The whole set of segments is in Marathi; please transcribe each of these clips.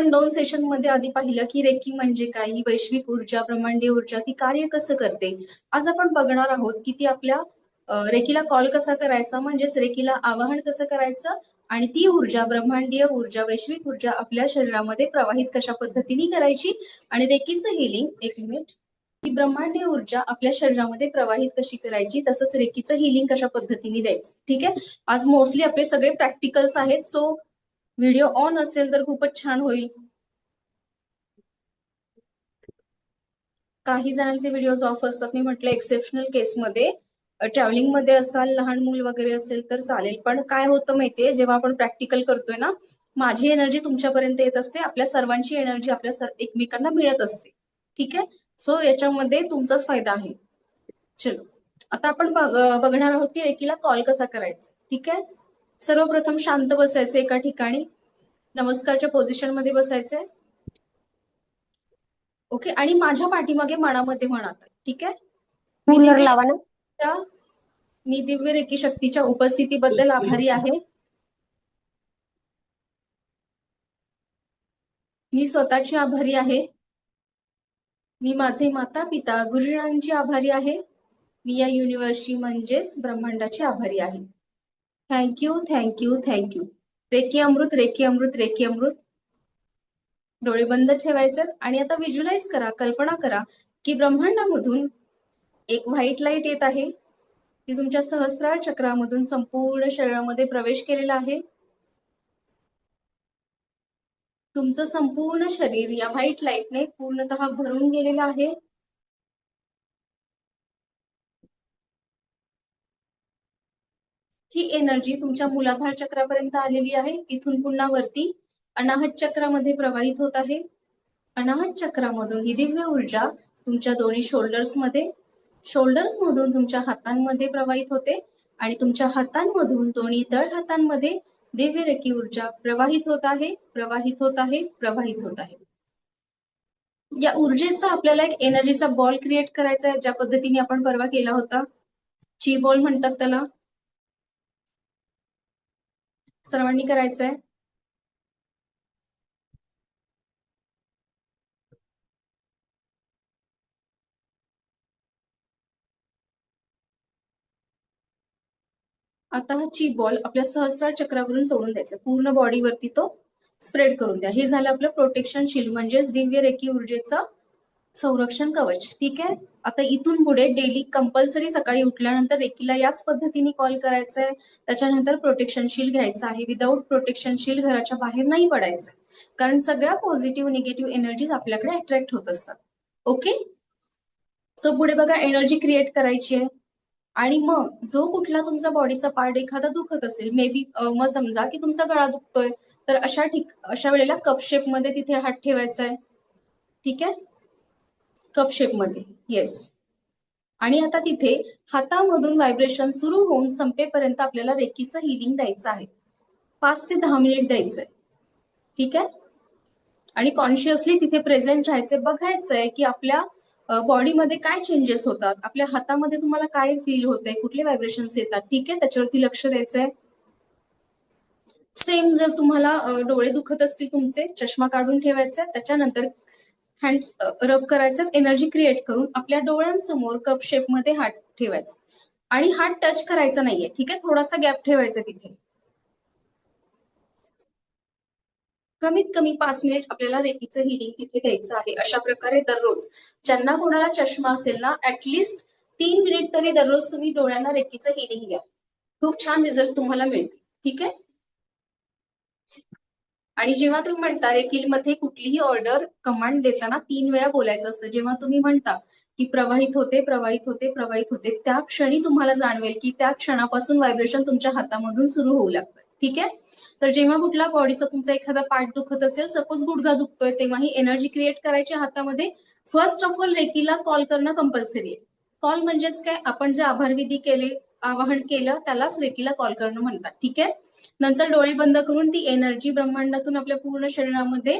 आपण 2 सेशन मध्ये आधी पाहिलं की रेकी म्हणजे काय, ही वैश्विक ऊर्जा, ब्रह्मांडीय ऊर्जा, ती कार्य कसं करते. आज आपण बघणार आहोत की ती आपल्या रेकीला कॉल कसा करायचा, म्हणजेच रेकीला आवाहन कसं करायचं आणि ती ऊर्जा, ब्रह्मांडीय ऊर्जा, वैश्विक ऊर्जा आपल्या शरीरामध्ये प्रवाहित कशा पद्धतीने करायची आणि रेकीचं हिलिंग, एक मिनिट, ती ब्रह्मांडीय ऊर्जा आपल्या शरीरामध्ये प्रवाहित कशी करायची, तसंच रेकीचं हिलिंग कशा पद्धतीने द्यायचं. ठीक आहे, आज मोस्टली आपले सगळे प्रॅक्टिकल्स आहेत, सो व्हिडिओ ऑन असेल तर खूपच छान होईल. काही जणांचे व्हिडिओज ऑफ असतात. मी म्हटलं एक्सेप्शनल केसमध्ये, ट्रॅव्हलिंग मध्ये असाल, लहान मूल वगैरे असेल तर चालेल. पण काय होतं माहितीये, जेव्हा आपण प्रॅक्टिकल करतोय ना, माझी एनर्जी तुमच्यापर्यंत येत असते, आपल्या सर्वांची एनर्जी आपल्या एकमेकांना मिळत असते. ठीक आहे, सो याच्यामध्ये तुमचाच फायदा आहे. चलो, आता आपण बघणार आहोत की रेकीला कॉल कसा करायचा. ठीक आहे, सर्वप्रथम शांत बसायचं एका ठिकाणी, नमस्कारच्या पोझिशन मध्ये बसायचंय. ओके, आणि माझ्या पाठीमागे मनामध्ये म्हणत. ठीक आहे, मी दिव्य रेकी शक्तीच्या उपस्थितीबद्दल आभारी आहे. मी स्वतःची आभारी आहे. मी माझे माता पिता गुरुजनांची आभारी आहे. मी या युनिव्हर्सची म्हणजेच ब्रह्मांडाची आभारी आहे. Thank you thank you thank you. रेकी अमृत, रेकी अमृत, रेकी अमृत. डोळे बंद ठेवायचे आणि आता व्हिज्युअलाइज करा, कल्पना करा की ब्रह्मांडामधून एक व्हाईट लाईट येत आहे. ती तुमच्या सहस्रार चक्रामधून संपूर्ण शरीरामध्ये प्रवेश केलेला आहे. तुमचं संपूर्ण शरीर या व्हाईट लाईटने पूर्णतः भरून गेलेलं आहे. ही एनर्जी तुमच्या मूलाधार चक्रापर्यंत आलेली आहे. तिथून पुन्हा वरती अनाहत चक्रामध्ये प्रवाहित होत आहे. अनाहत चक्रामधून ही दिव्य ऊर्जा तुमच्या दोन्ही शोल्डर्स मधून तुमच्या हातांमध्ये प्रवाहित होते आणि तुमच्या हातांमधून दोन्ही तळ हातांमध्ये दिव्य रेकी ऊर्जा प्रवाहित होत आहे, प्रवाहित होत आहे, प्रवाहित होत आहे. या ऊर्जेचा आपल्याला एक एनर्जीचा बॉल क्रिएट करायचा आहे, ज्या पद्धतीने आपण परवा केला होता. ची बॉल म्हणतात त्याला. सर्वांनी करायचंय. आता हा ची बॉल आपल्या सहस्रार चक्रावरून सोडून द्यायचा, पूर्ण बॉडीवरती तो स्प्रेड करून द्या. हे झालं आपलं प्रोटेक्शन शिल्ड, म्हणजेच दिव्य रेकी ऊर्जेचं संरक्षण कवच. ठीक आहे, आता इथून पुढे डेली कंपल्सरी सकाळी उठल्यानंतर रेकीला याच पद्धतीने कॉल करायचा आहे. त्याच्यानंतर प्रोटेक्शन शिल्ड घ्यायचा आहे. विदाऊट प्रोटेक्शन शिल्ड घराच्या बाहेर नाही पडायचं, कारण सगळ्या पॉझिटिव्ह निगेटिव्ह एनर्जीज आपल्याकडे अट्रॅक्ट होत असतात. ओके, सो पुढे बघा, एनर्जी क्रिएट करायची आहे. आणि मग जो कुठला तुमचा बॉडीचा पार्ट एखादा दुखत असेल, मे बी मग समजा की तुमचा गळा दुखतोय, तर अशा वेळेला कप शेप मध्ये तिथे हात ठेवायचा आहे. ठीक आहे, कप शेप मध्ये, येस. आणि आता तिथे हातामधून व्हायब्रेशन सुरू होऊन संपेपर्यंत आपल्याला रेकीचं हिलिंग द्यायचं आहे. 5 ते 10 मिनिट द्यायचंय. ठीक आहे, आणि कॉन्शियसली तिथे प्रेझेंट राहायचंय. बघायचंय की आपल्या बॉडीमध्ये काय चेंजेस होतात, आपल्या हातामध्ये तुम्हाला काय फील होतंय, कुठले व्हायब्रेशन्स येतात. ठीक आहे, त्याच्यावरती लक्ष द्यायचंय. सेम जर तुम्हाला डोळे दुखत असतील तुमचे, चष्मा काढून ठेवायचा. त्याच्यानंतर हँड रब करायचं, एनर्जी क्रिएट करून आपल्या डोळ्यांसमोर कप शेप मध्ये हात ठेवायचा आणि हात टच करायचा नाहीये. ठीक आहे, थोडासा गॅप ठेवायचा तिथे. कमीत कमी 5 मिनिट आपल्याला रेकीचं हिलिंग तिथे द्यायचं आहे. अशा प्रकारे दररोज, ज्यांना कोणाला चष्मा असेल ना, ऍटलिस्ट 3 मिनिट तरी दररोज तुम्ही डोळ्यांना रेकीचं हिलिंग द्या. खूप छान रिझल्ट तुम्हाला मिळतील. ठीक आहे, आणि जेव्हा तुम्ही म्हणता रेकीमध्ये कुठलीही ऑर्डर कमांड देताना 3 वेळा बोलायचं असतं. जेव्हा तुम्ही म्हणता की प्रवाहित होते, प्रवाहित होते, प्रवाहित होते, त्या क्षणी तुम्हाला जाणवेल की त्या क्षणापासून व्हायब्रेशन तुमच्या हातामधून सुरू होऊ लागतं. ठीक आहे, तर जेव्हा कुठला बॉडीचा तुमचा एखादा पार्ट दुखत असेल, सपोज गुडघा दुखतोय, तेव्हा ही एनर्जी क्रिएट करायची हातामध्ये. फर्स्ट ऑफ ऑल रेकीला कॉल करणं कंपल्सरी आहे. कॉल म्हणजेच काय, आपण जे आभारविधी केले, आवाहन केलं, त्यालाच रेकीला कॉल करणं म्हणतात. ठीक आहे, नंतर डोळे बंद करून ती एनर्जी ब्रह्मांडातून आपल्या पूर्ण शरीरामध्ये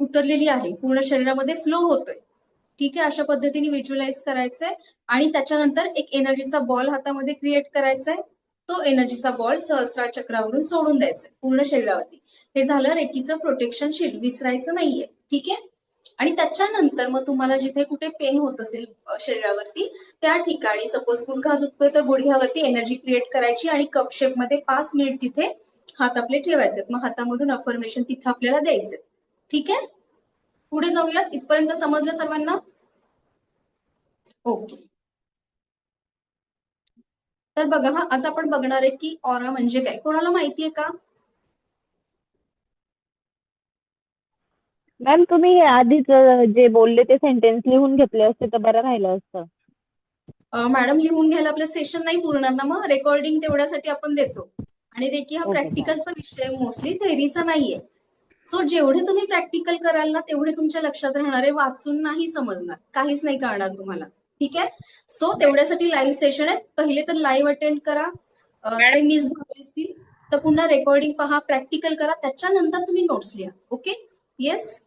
उतरलेली आहे, पूर्ण शरीरामध्ये फ्लो होतोय. ठीक आहे, अशा पद्धतीने व्हिज्युअलाइज करायचंय आणि त्याच्यानंतर एक एनर्जीचा बॉल हातामध्ये क्रिएट करायचाय. तो एनर्जीचा बॉल सहस्रार चक्रावरून सोडून द्यायचा पूर्ण शरीरावरती. हे झालं रेकीचं प्रोटेक्शन शील्ड, विसरायचं नाहीये. ठीक आहे. आणि त्याच्यानंतर मग तुम्हाला जिथे कुठे पेन होत असेल शरीरावरती त्या ठिकाणी, सपोज गुडघा दुखतोय तर गुडघ्यावरती एनर्जी क्रिएट करायची आणि कप शेप मध्ये 5 मिनिट तिथे हात आपले ठेवायचे. मग हातामधून अफर्मेशन तिथे आपल्याला द्यायचे. ठीक आहे. पुढे जाऊयात. इथपर्यंत समजलं सर्वांना? ओके. तर बघा हा, आज आपण बघणार आहे की ऑरा म्हणजे काय. कोणाला माहितीये का? मॅम तुम्ही आधीच जे बोलले ते सेंटेन्स लिहून घेतले असते तर बरं राहिलं असतं. मॅडम लिहून घ्यायला आपलं सेशन नाही पुरणार ना, मग रेकॉर्डिंग तेवढ्यासाठी आपण देतो. आणि रेकी हा ओके चालेल. प्रॅक्टिकलचा विषय, मोस्टली थेअरीचा नाहीये. सो जेवढे तुम्ही प्रॅक्टिकल कराल ना तेवढे तुमच्या लक्षात राहणार आहे. वाचून नाही समजणार, काहीच नाही कळणार तुम्हाला. ठीक आहे. सो तेवढ्यासाठी लाईव्ह सेशन आहे. पहिले तर लाईव्ह अटेंड करा. ते मिस झाले असतील तर पुन्हा रेकॉर्डिंग पहा, प्रॅक्टिकल करा, त्याच्यानंतर तुम्ही नोट्स लिहा. ओके. येस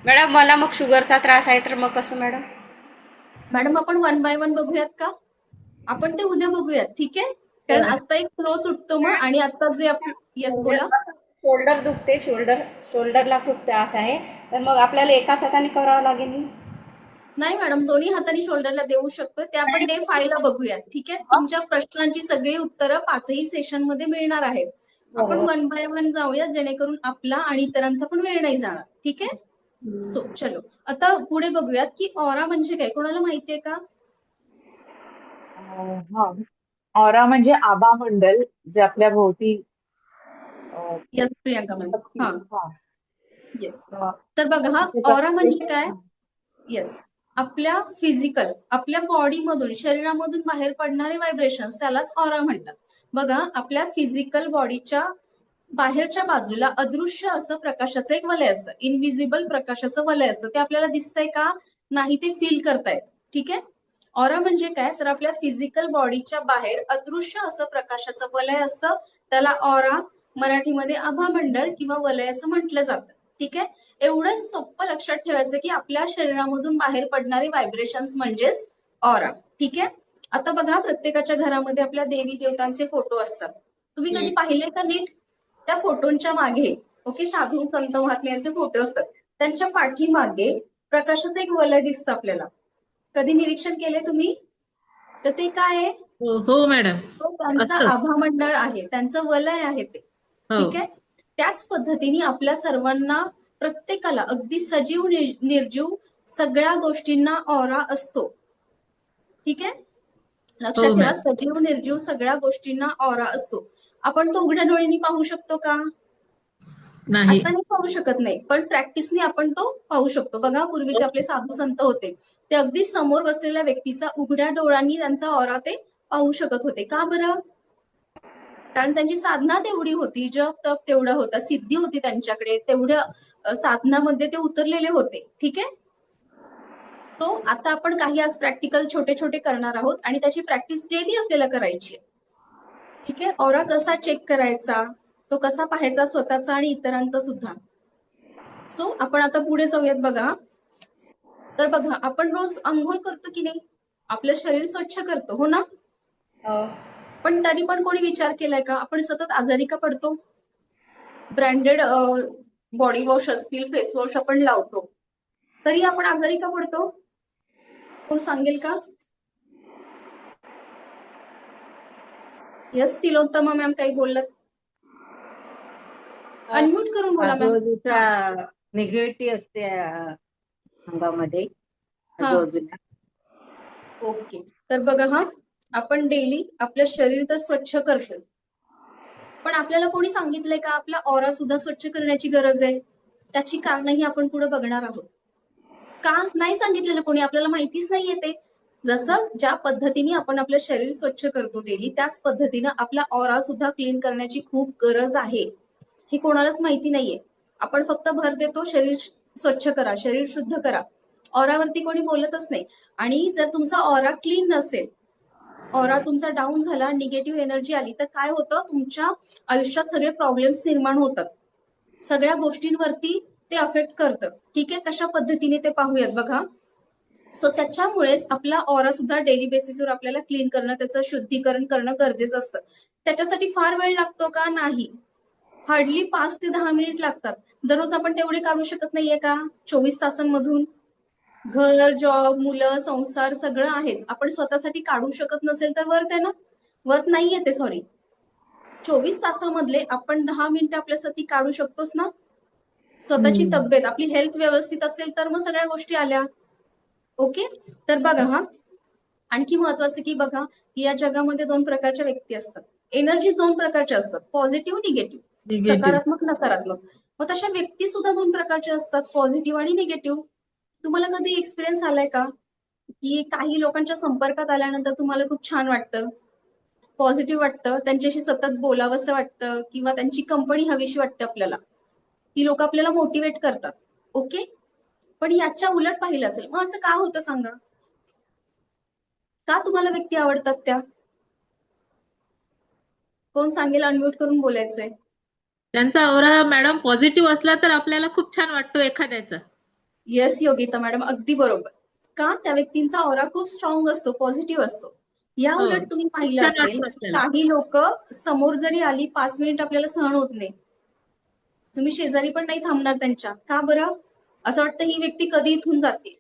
मॅडम मला मग शुगरचा त्रास आहे तर मग कसं मॅडम? मॅडम, आपण 1 बाय 1 बघूयात का? आपण ते उद्या बघूयात. ठीक आहे. कारण आता एक फ्लो तुटतो मग, आणि आता जे आपण. येस बोला. शोल्डर दुखते, शोल्डरला खूप त्रास आहे, तर मग आपल्याला एकाच हाताने करावं लागेल. नाही मॅडम, दोन्ही हातांनी शोल्डरला देऊ शकतो. ते आपण डे 5 ला बघूयात. ठीक आहे. तुमच्या प्रश्नांची सगळी उत्तरं 5ही सेशन मध्ये मिळणार आहेत. आपण 1 बाय 1 जाऊया, जेणेकरून आपला आणि इतरांचा पण वेळ नाही जाणार. ठीक आहे. सो चलो आता पुढे बघूयात की ऑरा म्हणजे काय. कोणाला माहितीये का? हा, ऑरा म्हणजे आभा मंडल जे आपल्या भोवती येस प्रियांका मॅम. हा. हा, येस. तर बघा हा, ऑरा म्हणजे काय. येस. आपल्या फिजिकल, आपल्या बॉडीमधून, शरीरामधून बाहेर पडणारे व्हायब्रेशन्स, त्यालाच ऑरा म्हणतात. बघा, आपल्या फिजिकल बॉडीच्या बाहेरच्या बाजूला अदृश्य असं प्रकाशाचं एक वलय असतं. इनव्हिजिबल प्रकाशाचं वलय असतं. ते आपल्याला दिसतंय का? नाही, ते फील करतायत. ठीक आहे. ऑरा म्हणजे काय, तर आपल्या फिजिकल बॉडीच्या बाहेर अदृश्य असं प्रकाशाचं वलय असतं. त्याला ऑरा, मराठीमध्ये आभामंडळ किंवा वलय असं म्हटलं जातं. ठीक आहे. एवढंच सोपं लक्षात ठेवायचं की आपल्या शरीरामधून बाहेर पडणारे व्हायब्रेशन्स म्हणजेच ऑरा. ठीक आहे. आता बघा, प्रत्येकाच्या घरामध्ये आपल्या देवी देवतांचे फोटो असतात. तुम्ही कधी पाहिले का नीट? त्या फोटोंच्या मागे, ओके, साधू संत महात्म्यांचे फोटो असतात. त्यांच्या पाठीमागे प्रकाशाचं एक वलय दिसतं आपल्याला. कधी निरीक्षण केले तुम्ही? तर ते काय आहे? हो मॅडम. तो त्यांचा असतं. आभामंडळ आहे, त्यांचं वलय आहे ते. हो. ठीक आहे. त्याच पद्धतीने आपल्या सर्वांना, प्रत्येकाला, अगदी सजीव निर्जीव सगळ्या गोष्टींना ऑरा असतो. ठीक आहे. लक्षात हो ठेवा, मॅम. सजीव निर्जीव सगळ्या गोष्टींना ऑरा असतो. आपण तो उघड्या डोळ्यांनी पाहू शकतो का? नाही. आता नाही पाहू शकत नाही, पण प्रॅक्टिसने आपण तो पाहू शकतो. बघा, पूर्वीचे आपले साधू संत होते, ते अगदी समोर बसलेल्या व्यक्तीचा उघड्या डोळ्यांनी त्यांचा ऑरा ते पाहू शकत होते. का बरं? कारण त्यांची साधना तेवढी होती, जप तप तेवढा होता, सिद्धी होती त्यांच्याकडे, तेवढ्या साधनामध्ये ते उतरलेले होते. ठीक आहे. तो आता आपण काही आज प्रॅक्टिकल छोटे छोटे करणार आहोत आणि त्याची प्रॅक्टिस डेली आपल्याला करायची आहे. ठीक आहे. ऑरा कसा चेक करायचा, तो कसा पाहायचा स्वतःचा आणि इतरांचा सुद्धा. सो आपण आता पुढे जाऊयात. बघा, तर बघा, आपण रोज आंघोळ करतो की नाही, आपलं शरीर स्वच्छ करतो, हो ना? पण तरी पण कोणी विचार केलाय का आपण सतत आजारी का पडतो? ब्रँडेड बॉडी वॉश असतील, फेस वॉश आपण लावतो, तरी आपण आजारी का पडतो? कोण सांगेल का? यस तिलोत्तमा मॅम, काही बोललात? अनम्यूट करून बोला मॅम. आजूबाजूचा निगेटिव्ह असते अंगामध्ये आजूबाजूला. ओके. तर बघा हा, आपण डेली आपलं शरीर तर स्वच्छ करतो, पण आपल्याला कोणी सांगितलंय का आपला ऑरा सुद्धा स्वच्छ करण्याची गरज आहे? त्याची कारणही आपण पुढे बघणार आहोत. का नाही सांगितलेलं कोणी, आपल्याला माहितीच नाहीये ते. जसं ज्या पद्धतीने आपण आपलं शरीर स्वच्छ करतो डेली, त्याच पद्धतीनं आपला ऑरा सुद्धा क्लीन करण्याची खूप गरज आहे. हे कोणालाच माहिती नाहीये. आपण फक्त भर देतो शरीर स्वच्छ करा, शरीर शुद्ध करा, ऑरावरती कोणी बोलतच नाही. आणि जर तुमचा ऑरा क्लीन नसेल, ऑरा तुमचा डाऊन झाला, निगेटिव्ह एनर्जी आली, तर काय होतं, तुमच्या आयुष्यात सगळे प्रॉब्लेम्स निर्माण होतात. सगळ्या गोष्टींवरती ते अफेक्ट करतं. ठीक आहे. कशा पद्धतीने ते पाहूयात. बघा, सो त्याच्यामुळेच आपला ऑरा सुद्धा डेली बेसिसवर आपल्याला क्लीन करणं, त्याचं शुद्धीकरण करणं गरजेचं असतं. त्याच्यासाठी फार वेळ लागतो का? नाही. हार्डली 5 ते 10 मिनिट लागतात. दररोज आपण तेवढे काढू शकत नाहीये का 24 तासांमधून? घर, जॉब, मुलं, संसार सगळं आहेच. आपण स्वतःसाठी काढू शकत नसेल तर वर्थ आहे ना? वर्थ नाहीये ते, सॉरी. 24 तासामधले आपण 10 मिनिटं आपल्यासाठी काढू शकतोच ना? स्वतःची तब्येत, आपली हेल्थ व्यवस्थित असेल तर मग सगळ्या गोष्टी आल्या. ओके. तर बघा हा, आणखी महत्वाचं की बघा, की या जगामध्ये 2 प्रकारच्या व्यक्ती असतात. एनर्जी 2 प्रकारच्या असतात, पॉझिटिव्ह, निगेटिव्ह, निगेटिव्ह. सकारात्मक, नकारात्मक. मग तशा व्यक्ती सुद्धा 2 प्रकारच्या असतात, पॉझिटिव्ह आणि निगेटिव्ह. तुम्हाला कधी एक्सपिरियन्स आलाय का, की काही लोकांच्या संपर्कात आल्यानंतर तुम्हाला खूप छान वाटतं, पॉझिटिव्ह वाटतं, त्यांच्याशी सतत बोलावंसं वाटतं किंवा त्यांची कंपनी हवीशी वाटते आपल्याला. ती लोक आपल्याला मोटिवेट करतात. ओके. पण याच्या उलट पाहिलं असेल, मग असं का होतं सांगा? का तुम्हाला व्यक्ती आवडतात त्या? कोण सांगेल? अनम्यूट करून बोलायचंय. त्यांचा ऑरा मॅडम पॉझिटिव्ह असला तर आपल्याला खूप छान वाटतो एखाद्याचा. येस योगिता मॅडम, अगदी बरोबर. का? त्या व्यक्तींचा ऑरा खूप स्ट्रॉंग असतो, पॉझिटिव्ह असतो. या हो. उलट तुम्ही खूप पाहिलं छान असेल, वाटतो आपल्याला. काही लोक समोर जरी आली 5 मिनिट आपल्याला सहन होत नाही. तुम्ही शेजारी पण नाही थांबणार त्यांच्या. का बरं? असं वाटतं ही व्यक्ती कधी इथून जाते.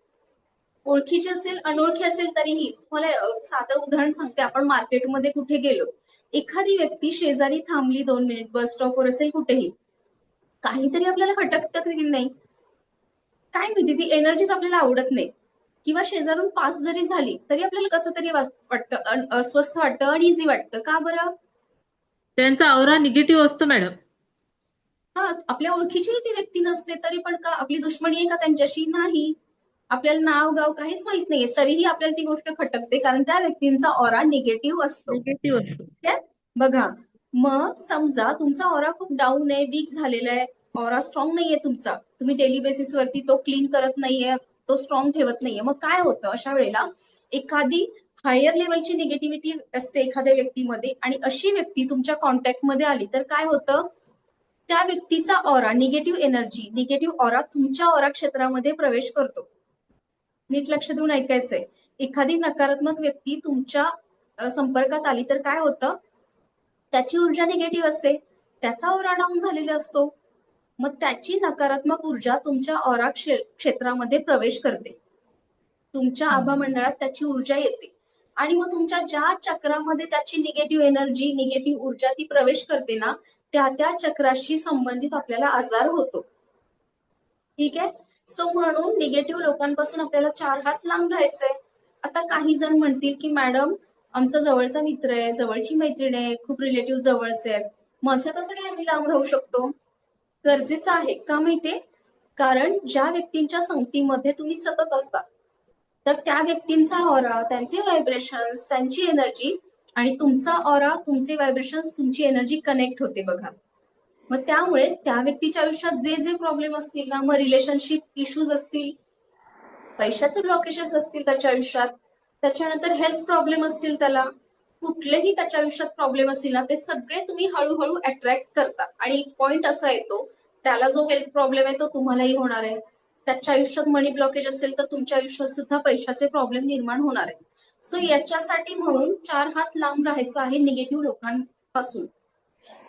ओळखीची असेल, अनोळखी असेल तरीही. तुम्हाला साधं उदाहरण सांगते. आपण मार्केटमध्ये कुठे गेलो, एखादी व्यक्ती शेजारी थांबली 2 मिनिट, बस स्टॉपवर असेल कुठेही, काहीतरी आपल्याला खटकतं की नाही? काय माहिती, ती एनर्जीच आपल्याला आवडत नाही. किंवा शेजारून पास जरी झाली तरी आपल्याला कसं तरी वाटतं, अस्वस्थ वाटतं, अनइझी वाटतं. का बरं? त्यांचा ऑरा निगेटिव्ह असतो मॅडम. हा, आपल्या ओळखीची ती व्यक्ती नसते तरी पण का आपली दुश्मनी आहे का त्यांच्याशी? नाही. आपल्याला नाव गाव काहीच माहित नाहीये तरीही आपल्याला ती गोष्ट खटकते, कारण त्या व्यक्तींचा ऑरा निगेटिव्ह असतो. निगेटिव्ह असतो. ठीक आहे? बघा, मग समजा तुमचा ऑरा खूप डाऊन आहे, वीक झालेला आहे, ऑरा स्ट्रॉंग नाहीये तुमचा, तुम्ही डेली बेसिसवरती तो क्लीन करत नाहीये, तो स्ट्रॉंग ठेवत नाहीये. मग काय होतं अशा वेळेला? एखादी हायर लेवलची निगेटिव्हिटी असते एखाद्या व्यक्तीमध्ये, आणि अशी व्यक्ती तुमच्या कॉन्टॅक्टमध्ये आली तर काय होतं? त्या व्यक्तीचा aura, negative energy, negative aura तुमच्या ऑरा क्षेत्रामध्ये प्रवेश करतो. नीट लक्ष देऊन ऐकायचंय. एखादी नकारात्मक व्यक्ती तुमच्या संपर्कात आली तर काय होतं? त्याची ऊर्जा निगेटिव्ह असते, त्याचा ऑरा डाऊन झालेला असतो. मग त्याची नकारात्मक ऊर्जा तुमच्या ऑरा क्षेत्रामध्ये प्रवेश करते. तुमच्या आभा मंडळात त्याची ऊर्जा येते, आणि मग तुमच्या ज्या चक्रामध्ये त्याची निगेटिव्ह एनर्जी, निगेटिव्ह ऊर्जा ती प्रवेश करते ना, त्या त्या चक्राशी संबंधित आपल्याला आजार होतो. ठीक आहे. सो म्हणून निगेटिव्ह लोकांपासून आपल्याला 4 हात लांब राहायचंय. आता काही जण म्हणतील की मॅडम आमचा जवळचा मित्र आहे, जवळची मैत्रीण आहे, खूप रिलेटिव्ह जवळचे आहेत, मग असं कसं काय आम्ही लांब राहू शकतो? गरजेचं आहे. का माहितीये? कारण ज्या व्यक्तींच्या संगतीमध्ये तुम्ही सतत असता, तर त्या व्यक्तींचा ऑरा, त्यांचे व्हायब्रेशन्स, त्यांची एनर्जी आणि तुमचा ऑरा, तुमचे व्हायब्रेशन्स, तुमची एनर्जी कनेक्ट होते बघा. मग त्यामुळे त्या व्यक्तीच्या आयुष्यात जे जे प्रॉब्लेम असतील ना, मग रिलेशनशिप इश्यूज असतील, पैशाचे ब्लॉकेजेस असतील त्याच्या आयुष्यात, त्याच्यानंतर हेल्थ प्रॉब्लेम असतील, त्याला कुठलेही त्याच्या आयुष्यात प्रॉब्लेम असतील ना, ते सगळे तुम्ही हळूहळू अट्रॅक्ट करता. आणि एक पॉइंट असा येतो, त्याला जो हेल्थ प्रॉब्लेम आहे तो तुम्हालाही होणार आहे. त्याच्या आयुष्यात मनी ब्लॉकेज असेल तर तुमच्या आयुष्यात सुद्धा पैशाचे प्रॉब्लेम निर्माण होणार आहे. सो याच्यासाठी म्हणून 4 हात लांब राहायचं आहे निगेटिव्ह लोकांपासून.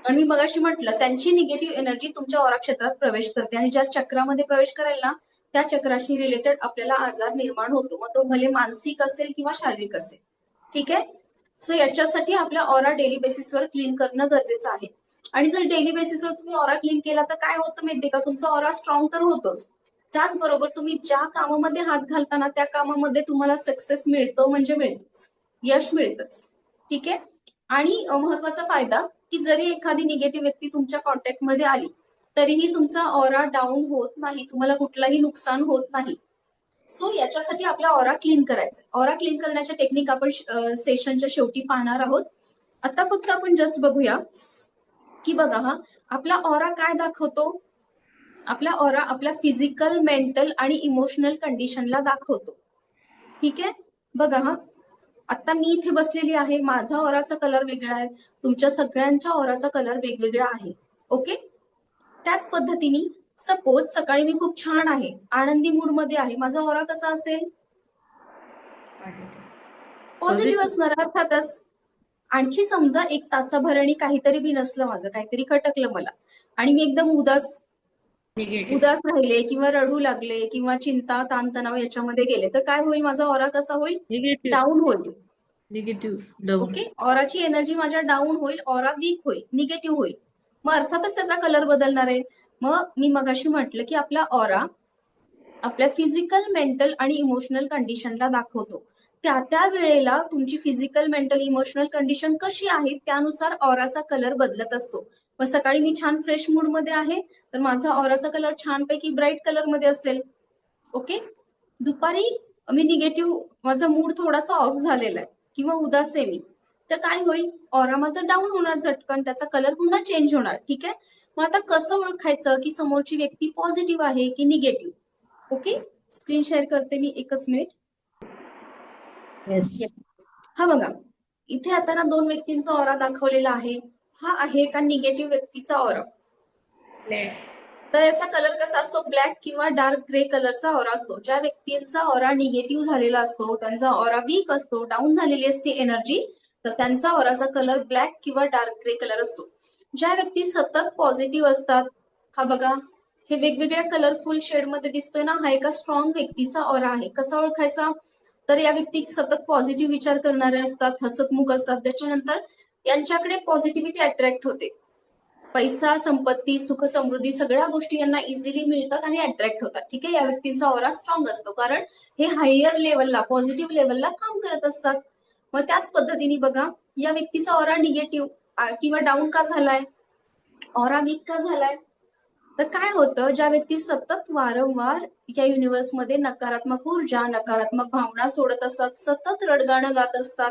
आणि मी मगाशी म्हटलं, त्यांची निगेटिव्ह एनर्जी तुमच्या ऑरा क्षेत्रात प्रवेश करते, आणि ज्या चक्रामध्ये प्रवेश करेल ना, त्या चक्राशी रिलेटेड आपल्याला आजार निर्माण होतो, मग तो भले मानसिक असेल किंवा शारीरिक असेल. ठीक आहे. सो याच्यासाठी आपल्या ऑरा डेली बेसिसवर क्लीन करणं गरजेचं आहे. आणि जर डेली बेसिसवर तुम्ही ऑरा क्लीन केला तर काय होतं माहितीये का? तुमचा ऑरा स्ट्रॉंग तर होतोच, त्याचबरोबर तुम्ही ज्या कामामध्ये हात घालताना त्या कामामध्ये तुम्हाला सक्सेस मिळतो, म्हणजे मिळतच, यश मिळतच. ठीक आहे. आणि महत्वाचा फायदा, की जरी एखादी निगेटिव्ह व्यक्ती तुमच्या कॉन्टॅक्टमध्ये आली तरीही तुमचा ऑरा डाऊन होत नाही, तुम्हाला कुठलाही नुकसान होत नाही. सो याच्यासाठी आपला ऑरा क्लीन करायचा. ऑरा क्लीन करण्याच्या टेक्निक आपण सेशनच्या शेवटी पाहणार आहोत. आता फक्त आपण जस्ट बघूया की बघा हा, आपला ऑरा काय दाखवतो? आपला ऑरा आपल्या फिजिकल, मेंटल आणि इमोशनल कंडिशनला दाखवतो. ठीक आहे. बघा हा, आता मी इथे बसलेली आहे, माझा ऑराचा कलर वेगळा आहे, तुमच्या सगळ्यांच्या ऑराचा कलर वेगवेगळा आहे. ओके. त्याच पद्धतीने सपोज सकाळी मी खूप छान आहे, आनंदी मूड मध्ये आहे, माझा ऑरा कसा असेल? पॉझिटिव्ह असणार अर्थातच. आणखी समजा एक तासाभराने काहीतरी बी नसलं, माझं काहीतरी खटकलं मला आणि मी एकदम उदास राहिले किंवा रडू लागले किंवा चिंता ताणतणाव याच्यामध्ये गेले, तर काय होईल? माझा ऑरा कसा होईल? निगेटिव्ह डाऊन होईल. डाऊन. ओके, ऑराची एनर्जी माझ्या डाऊन होईल, ऑरा वीक होईल, निगेटिव्ह होईल. मग अर्थातच त्याचा कलर बदलणार आहे. मग मी मगाशी म्हटलं की आपला ऑरा आपल्या फिजिकल, मेंटल आणि इमोशनल कंडिशनला दाखवतो. त्या वेळेला तुमची फिजिकल, मेंटल, इमोशनल कंडिशन कशी आहे त्यानुसार ऑराचा कलर बदलत असतो. मग सकाळी मी छान फ्रेश मूड मध्ये आहे तर माझा ऑराचा कलर छानपैकी ब्राईट कलर मध्ये असेल. ओके, दुपारी मी निगेटिव्ह, माझा मूड थोडासा ऑफ झालेला आहे किंवा उदास आहे मी, तर काय होईल? ऑरा माझा डाऊन होणार झटकन, त्याचा कलर पुन्हा चेंज होणार. ठीक आहे, मग आता कसं ओळखायचं की समोरची व्यक्ती पॉझिटिव्ह आहे की निगेटिव्ह? ओके, स्क्रीन शेअर करते मी, एकच मिनिट. येस. हा बघा, इथे आता ना 2 व्यक्तींचा ऑरा दाखवलेला आहे. हा आहे का निगेटिव्ह व्यक्तीचा ऑरा. तर याचा कलर कसा असतो? ब्लॅक किंवा डार्क ग्रे कलरचा ऑरा असतो. ज्या व्यक्तींचा ऑरा निगेटिव्ह झालेला असतो, त्यांचा ऑरा वीक असतो, डाऊन झालेली असते एनर्जी, तर त्यांचा ऑराचा कलर ब्लॅक किंवा डार्क ग्रे कलर असतो. ज्या व्यक्ती सतत पॉझिटिव्ह असतात, हा बघा हे वेगवेगळ्या कलरफुल शेडमध्ये दिसतोय ना, हा एका स्ट्रॉंग व्यक्तीचा ऑरा आहे. कसा ओळखायचा? तर या व्यक्ती सतत पॉझिटिव्ह विचार करणारे असतात, हसतमुख असतात, त्याच्यानंतर यांच्याकडे पॉझिटिव्हिटी अट्रॅक्ट होते. पैसा, संपत्ती, सुख, समृद्धी सगळ्या गोष्टी यांना इझिली मिळतात आणि अट्रॅक्ट होतात. ठीक आहे, या व्यक्तींचा ऑरा स्ट्रॉंग असतो कारण हे हायर लेवलला, पॉझिटिव्ह लेवलला काम करत असतात. मग त्याच पद्धतीने बघा, या व्यक्तीचा ऑरा निगेटिव्ह किंवा डाऊन का झालाय, ऑरा वीक का झालाय, तर काय होतं? ज्या व्यक्ती सतत वारंवार या युनिव्हर्समध्ये नकारात्मक ऊर्जा, नकारात्मक भावना सोडत असतात, सतत रडगाणं गात असतात,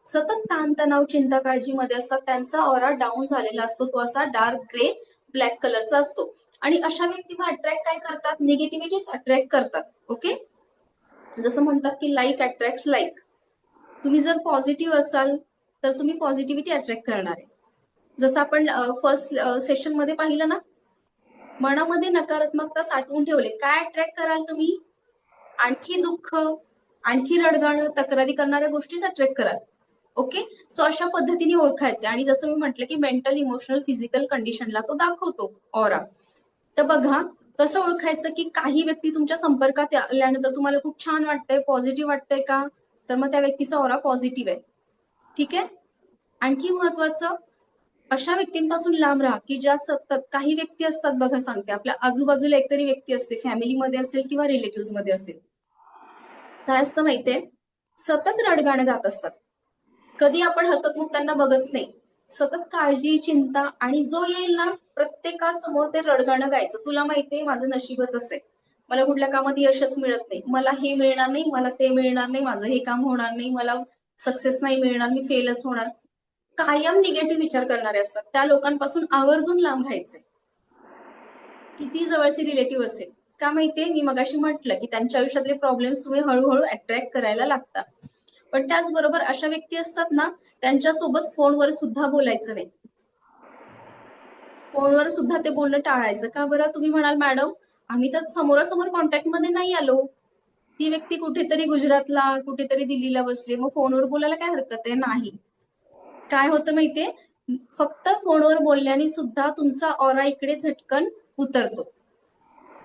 सतत ताणतणाव, चिंता, काळजीमध्ये असतात, त्यांचा ऑरा डाऊन झालेला असतो. तो असा डार्क ग्रे, ब्लॅक कलरचा असतो. आणि अशा व्यक्ती मग अट्रॅक्ट काय करतात? निगेटिव्हिटीच अट्रॅक्ट करतात. ओके, जसं म्हणतात की लाईक अट्रॅक्ट लाईक. तुम्ही जर पॉझिटिव्ह असाल तर तुम्ही पॉझिटिव्हिटी अट्रॅक्ट करणार आहे. जसं आपण फर्स्ट सेशन मध्ये पाहिलं ना, मनामध्ये नकारात्मकता साठवून ठेवले, काय अट्रॅक्ट कराल तुम्ही? आणखी दुःख, आणखी रडगाणं, तक्रारी करणाऱ्या गोष्टीच अट्रॅक्ट कराल. ओके, सो अशा पद्धतीने ओळखायचं. आणि जसं मी म्हटलं की मेंटल, इमोशनल, फिजिकल कंडिशनला तो दाखवतो ऑरा. तर बघा कसं ओळखायचं की काही व्यक्ती तुमच्या संपर्कात आल्यानंतर तुम्हाला खूप छान वाटतंय, पॉझिटिव्ह वाटतंय का, तर मग त्या व्यक्तीचा ऑरा पॉझिटिव्ह आहे. ठीक आहे, आणखी महत्वाचं, अशा व्यक्तींपासून लांब राहा की ज्या सतत, काही व्यक्ती असतात बघा, सांगते, आपल्या आजूबाजूला एकतरी व्यक्ती असते, फॅमिलीमध्ये असेल किंवा रिलेटिव्ह मध्ये असेल, काय असतं माहितीये, सतत रडगाणं गात असतात. कधी आपण हसतमुख त्यांना बघत नाही, सतत काळजी, चिंता, आणि जो येईल ना प्रत्येकासमोर ते रडगाणं गायचं. तुला माहितीये माझं नशीबच असेल, मला कुठल्या कामात यशच मिळत नाही, मला हे मिळणार नाही, मला ते मिळणार नाही, माझं हे काम होणार नाही, मला सक्सेस नाही मिळणार, मी फेलच होणार. कायम निगेटिव्ह विचार करणारे असतात. त्या लोकांपासून आवर्जून लांब राहायचे, किती जवळचे रिलेटिव्ह असेल. का माहितीये, मी मगाशी म्हटलं की त्यांच्या आयुष्यातले प्रॉब्लेम्स तुम्ही हळूहळू अट्रॅक्ट करायला लागतात. पण त्याचबरोबर अशा व्यक्ती असतात ना, त्यांच्यासोबत फोनवर सुद्धा बोलायचं नाही. फोनवर सुद्धा ते बोलणं टाळायचं. का बरं? तुम्ही म्हणाल मॅडम आम्ही तर समोरासमोर कॉन्टॅक्ट मध्ये नाही आलो, ती व्यक्ती कुठेतरी गुजरातला, कुठेतरी दिल्लीला बसली, मग फोनवर बोलायला काय हरकत आहे? नाही. काय होतं माहितीये, फक्त फोनवर बोलल्याने सुद्धा तुमचा ऑरा इकडे झटकन उतरतो.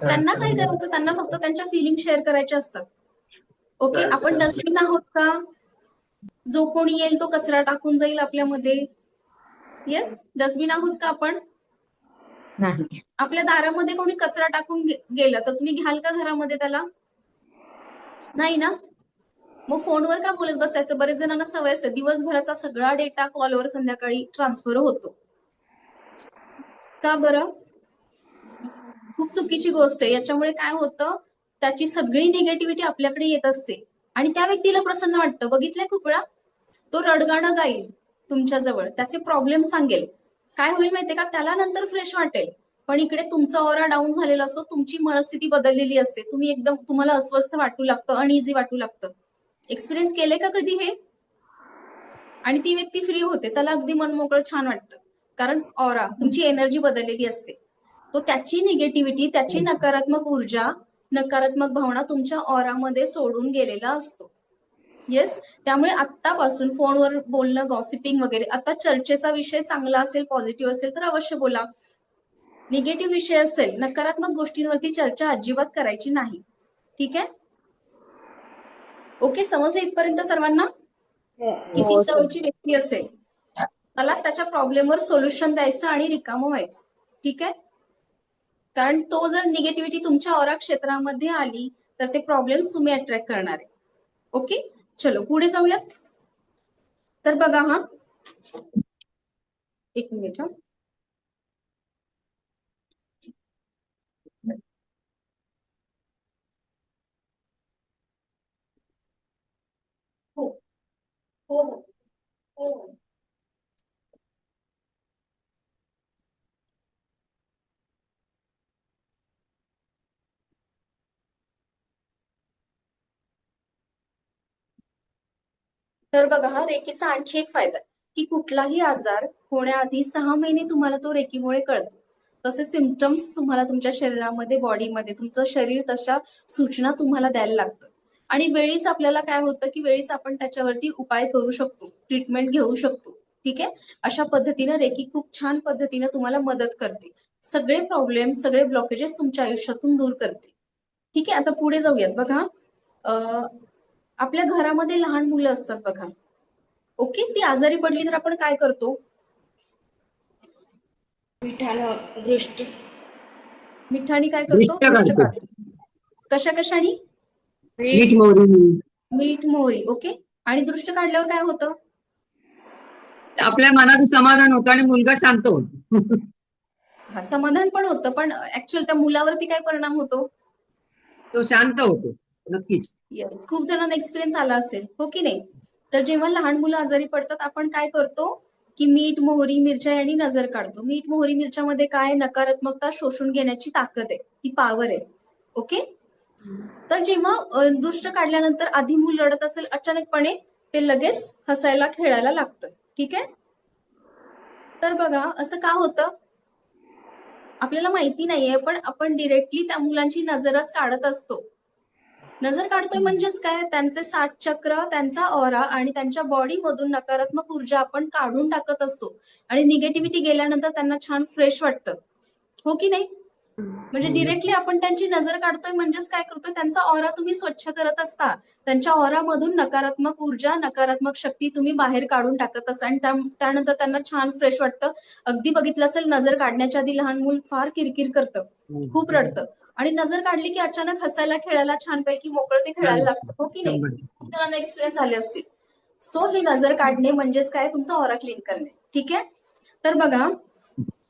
त्यांना काय करायचं? त्यांना फक्त त्यांच्या फिलिंग शेअर करायच्या असतात. ओके, आपण डस्टबिन आहोत का? जो कोणी येईल तो कचरा टाकून जाईल आपल्यामध्ये. येस, डस्टबिन आहोत का आपण? नाही. आपल्या दारामध्ये कोणी कचरा टाकून गेलं तर तुम्ही घ्याल का घरामध्ये त्याला? नाही ना. मग फोनवर का बोलत बसायचं? बरेच जणांना सवय असते, दिवसभराचा सगळा डेटा कॉलवर संध्याकाळी ट्रान्सफर होतो. का बरं? खूप चुकीची गोष्ट आहे. याच्यामुळे काय होतं, त्याची सगळी निगेटिव्हिटी आपल्याकडे येत असते आणि त्या व्यक्तीला प्रसन्न वाटतं. बघितलंय खूप वेळा, तो रडगाणं गाईल तुमच्याजवळ, त्याचे प्रॉब्लेम सांगेल. काय होईल माहितीये का, त्याला नंतर फ्रेश वाटेल. पण इकडे तुमचा ऑरा डाऊन झालेला असतो, तुमची मनस्थिती बदललेली असते, तुम्ही एकदम, तुम्हाला अस्वस्थ वाटू लागतं, अनइझी वाटू लागतं. एक्सपिरियन्स केले का कधी हे? आणि ती व्यक्ती फ्री होते, त्याला अगदी मनमोकळं छान वाटतं, कारण ऑरा, तुमची एनर्जी बदललेली असते. तो त्याची निगेटिव्हिटी, त्याची नकारात्मक ऊर्जा, नकारात्मक भावना तुमच्या ऑरामध्ये सोडून गेलेला असतो. येस. त्यामुळे आत्तापासून फोनवर बोलणं, गॉसिपिंग वगैरे, आता चर्चेचा विषय चांगला असेल, पॉझिटिव्ह असेल तर अवश्य बोला. निगेटिव्ह विषय असेल, नकारात्मक गोष्टींवरती चर्चा अजिबात करायची नाही. ठीक आहे? ओके, समजलं इथपर्यंत सर्वांना? किती हो सर. जवळची व्यक्ती असेल, मला त्याच्या प्रॉब्लेमवर सोल्युशन द्यायचं आणि रिकामं व्हायचं. ठीक आहे? कारण तो जर निगेटिव्हिटी तुमच्या ऑरा क्षेत्रामध्ये आली तर ते प्रॉब्लेम्स तुम्ही अट्रॅक्ट करणार आहे. ओके, चलो पुढे जाऊयात. तर बघा हा, एक मिनिट हा. हो हो हो हो. तर बघा हा रेकीचा आणखी एक फायदा आहे की कुठलाही आजार होण्याआधी 6 महिने तुम्हाला तो रेकीमुळे कळतो. तसे सिम्पटम्स तुम्हाला तुमच्या शरीरामध्ये, बॉडीमध्ये, तुमचं शरीर तशा सूचना तुम्हाला द्यायला लागतं. आणि वेळीच आपल्याला काय होतं की वेळीच आपण त्याच्यावरती उपाय करू शकतो, ट्रीटमेंट घेऊ शकतो. ठीक आहे? अशा पद्धतीनं रेकी खूप छान पद्धतीनं तुम्हाला मदत करते. सगळे प्रॉब्लेम, सगळे ब्लॉकेजेस तुमच्या आयुष्यातून दूर करते. ठीक आहे, आता पुढे जाऊयात. बघा आपल्या घरामध्ये लहान मुलं असतात बघा. ओके, ती आजारी पडली तर आपण काय करतो? मिठानं दृष्टी मिठाणी काय करतो? दृष्ट्या दृष्ट काढतो. काढतो. कशा कशानी? मीठ मोहरी. मीठ मोहरी. ओके, आणि दृष्ट काढल्यावर काय होतं? आपल्या मनाचं समाधान होतं आणि मुलगा शांत होतो. हा, समाधान पण होतं, पण ऍक्च्युअल त्या मुलावरती काय परिणाम होतो? तो शांत होतो. नक्कीच. येस, खूप जणांना एक्सपिरियन्स आला असेल, हो की नाही? तर जेव्हा लहान मुलं आजारी पडतात आपण काय करतो की मीठ, मोहरी, मिरच्या यांनी नजर काढतो. मीठ, मोहरी, मिरच्यामध्ये काय नकारात्मकता शोषून घेण्याची ताकद आहे, ती पॉवर आहे. ओके, तर जेव्हा दृष्ट काढल्यानंतर आधी मूल रडत असेल, अचानकपणे ते लगेच हसायला, खेळायला लागतं. ठीक आहे? तर बघा असं का होतं आपल्याला माहिती नाहीये, पण आपण डिरेक्टली त्या मुलांची नजरच काढत असतो. नजर काढतोय म्हणजेच काय, त्यांचे 7 चक्र, त्यांचा ऑरा आणि त्यांच्या बॉडीमधून नकारात्मक ऊर्जा आपण काढून टाकत असतो. आणि निगेटिव्हिटी गेल्यानंतर त्यांना छान फ्रेश वाटतं, हो की नाही? म्हणजे डिरेक्टली आपण त्यांची नजर काढतोय म्हणजेच काय करतोय, त्यांचा ऑरा तुम्ही स्वच्छ करत असता. त्यांच्या ऑरामधून नकारात्मक ऊर्जा, नकारात्मक शक्ती तुम्ही बाहेर काढून टाकत असता आणि त्यानंतर त्यांना छान फ्रेश वाटतं. अगदी बघितलं असेल, नजर काढण्याच्या आधी लहान मूल फार किरकिर करतं, खूप रडतं, आणि नजर काढली की अचानक हसायला, खेळायला छानपैकी मोकळं ते खेळायला लागतं, हो की नाही? 100%. खूप जणांना एक्सपिरियन्स आले असतील. सो ही नजर काढणे म्हणजेच काय, तुमचा ऑरा क्लीन करणे. ठीक आहे? तर बघा,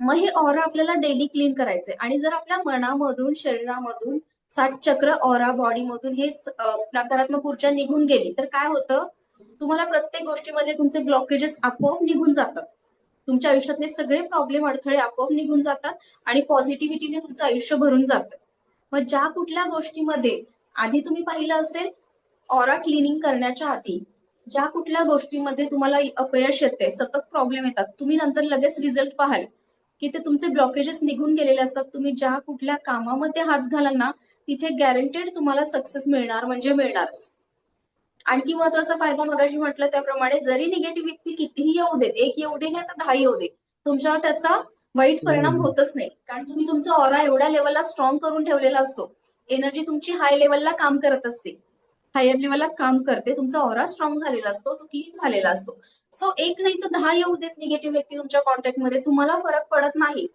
मग हे ऑरा आपल्याला डेली क्लीन करायचंय. आणि जर आपल्या मनामधून, शरीरामधून 7 चक्र, ऑरा, बॉडीमधून हे नकारात्मक ऊर्जा निघून गेली तर काय होतं, तुम्हाला प्रत्येक गोष्टीमध्ये तुमचे ब्लॉकेजेस आपोआप निघून जातात. तुमच्या आयुष्यातले सगळे प्रॉब्लेम, अडथळे आपोआप निघून जातात आणि पॉझिटिव्हिटीने तुमचं आयुष्य भरून जातं. मग ज्या कुठल्या गोष्टीमध्ये आधी तुम्ही पाहिलं असेल, ऑरा क्लिनिंग करण्याच्या आधी ज्या कुठल्या गोष्टीमध्ये तुम्हाला अपयश येते, सतत प्रॉब्लेम येतात, तुम्ही नंतर लगेच रिझल्ट पाहाल की ते तुमचे ब्लॉकेजेस निघून गेलेले असतात. तुम्ही ज्या कुठल्या कामामध्ये हात घालाल ना, तिथे गॅरंटेड तुम्हाला सक्सेस मिळणार म्हणजे मिळणारच. आणखी महत्वाचा फायदा मगाशी म्हटलं त्याप्रमाणे, जरी निगेटिव्ह व्यक्ती कितीही येऊ देत, 1 येऊ दे नाही तर 10 येऊ दे, तुमच्यावर त्याचा वाईट परिणाम होतच नाही. कारण तुम्ही तुमचा ऑरा एवढ्या लेवलला स्ट्रॉंग करून ठेवलेला असतो. एनर्जी तुमची हाय लेवलला काम करत असते, हायर लेवलला काम करते. तुमचा ऑरा स्ट्रॉंग झालेला असतो, तो क्लीन झालेला असतो. सो 1 नाही तर 10 येऊ देत निगेटिव्ह व्यक्ती तुमच्या कॉन्टॅक्टमध्ये, तुम्हाला फरक पडत नाही.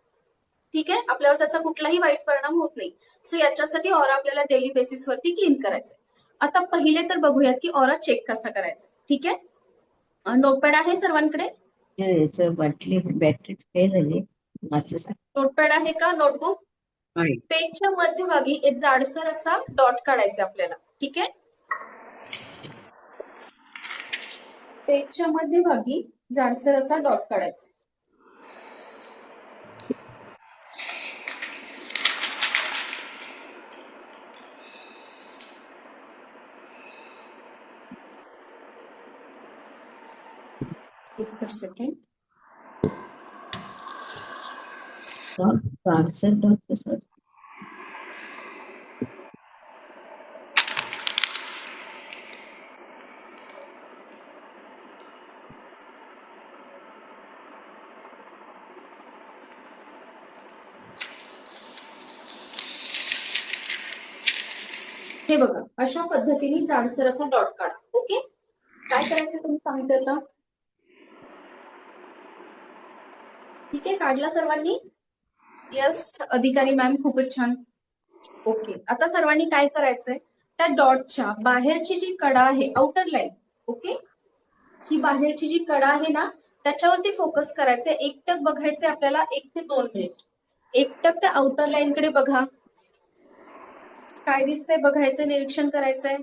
ठीक आहे? आपल्यावर त्याचा कुठलाही वाईट परिणाम होत नाही. सो याच्यासाठी ऑरा आपल्याला डेली बेसिसवरती क्लीन करायचं. आता पहिले तर बघूयात की ऑरा चेक कसा करायचा. ठीक आहे? नोटपॅड आहे सर्वांकडे? याचं बॅटरी काय झाली वाचच नोटपॅड आहे का? नोटबुक? आहे. पेजच्या मध्यभागी एक जाडसर असा डॉट काढायचा आपल्याला. ठीक आहे? पेजच्या मध्यभागी जाडसर असा डॉट काढायचा. एक सेकंड. पार्सल डॉट कसं हे बघा, अशा पद्धतीने जाडसर असा डॉट काढा. ओके, काय करायचं तुम्ही सांगते आता. ठीक आहे, काढला सर्वांनी. यस अधिकारी मॅम, खूपच छान. ओके, आता सर्वांनी काय करायचंय, त्या डॉटच्या बाहेरची जी कडा आहे, आउटर लाईन, ओके, ही बाहेरची जी कडा आहे ना, त्याच्यावरती फोकस करायचंय. एकटक बघायचंय आपल्याला 1 ते 2 मिनिट. एकटक त्या आउटर लाईन कडे बघा, काय दिसतंय बघायचं, निरीक्षण करायचंय.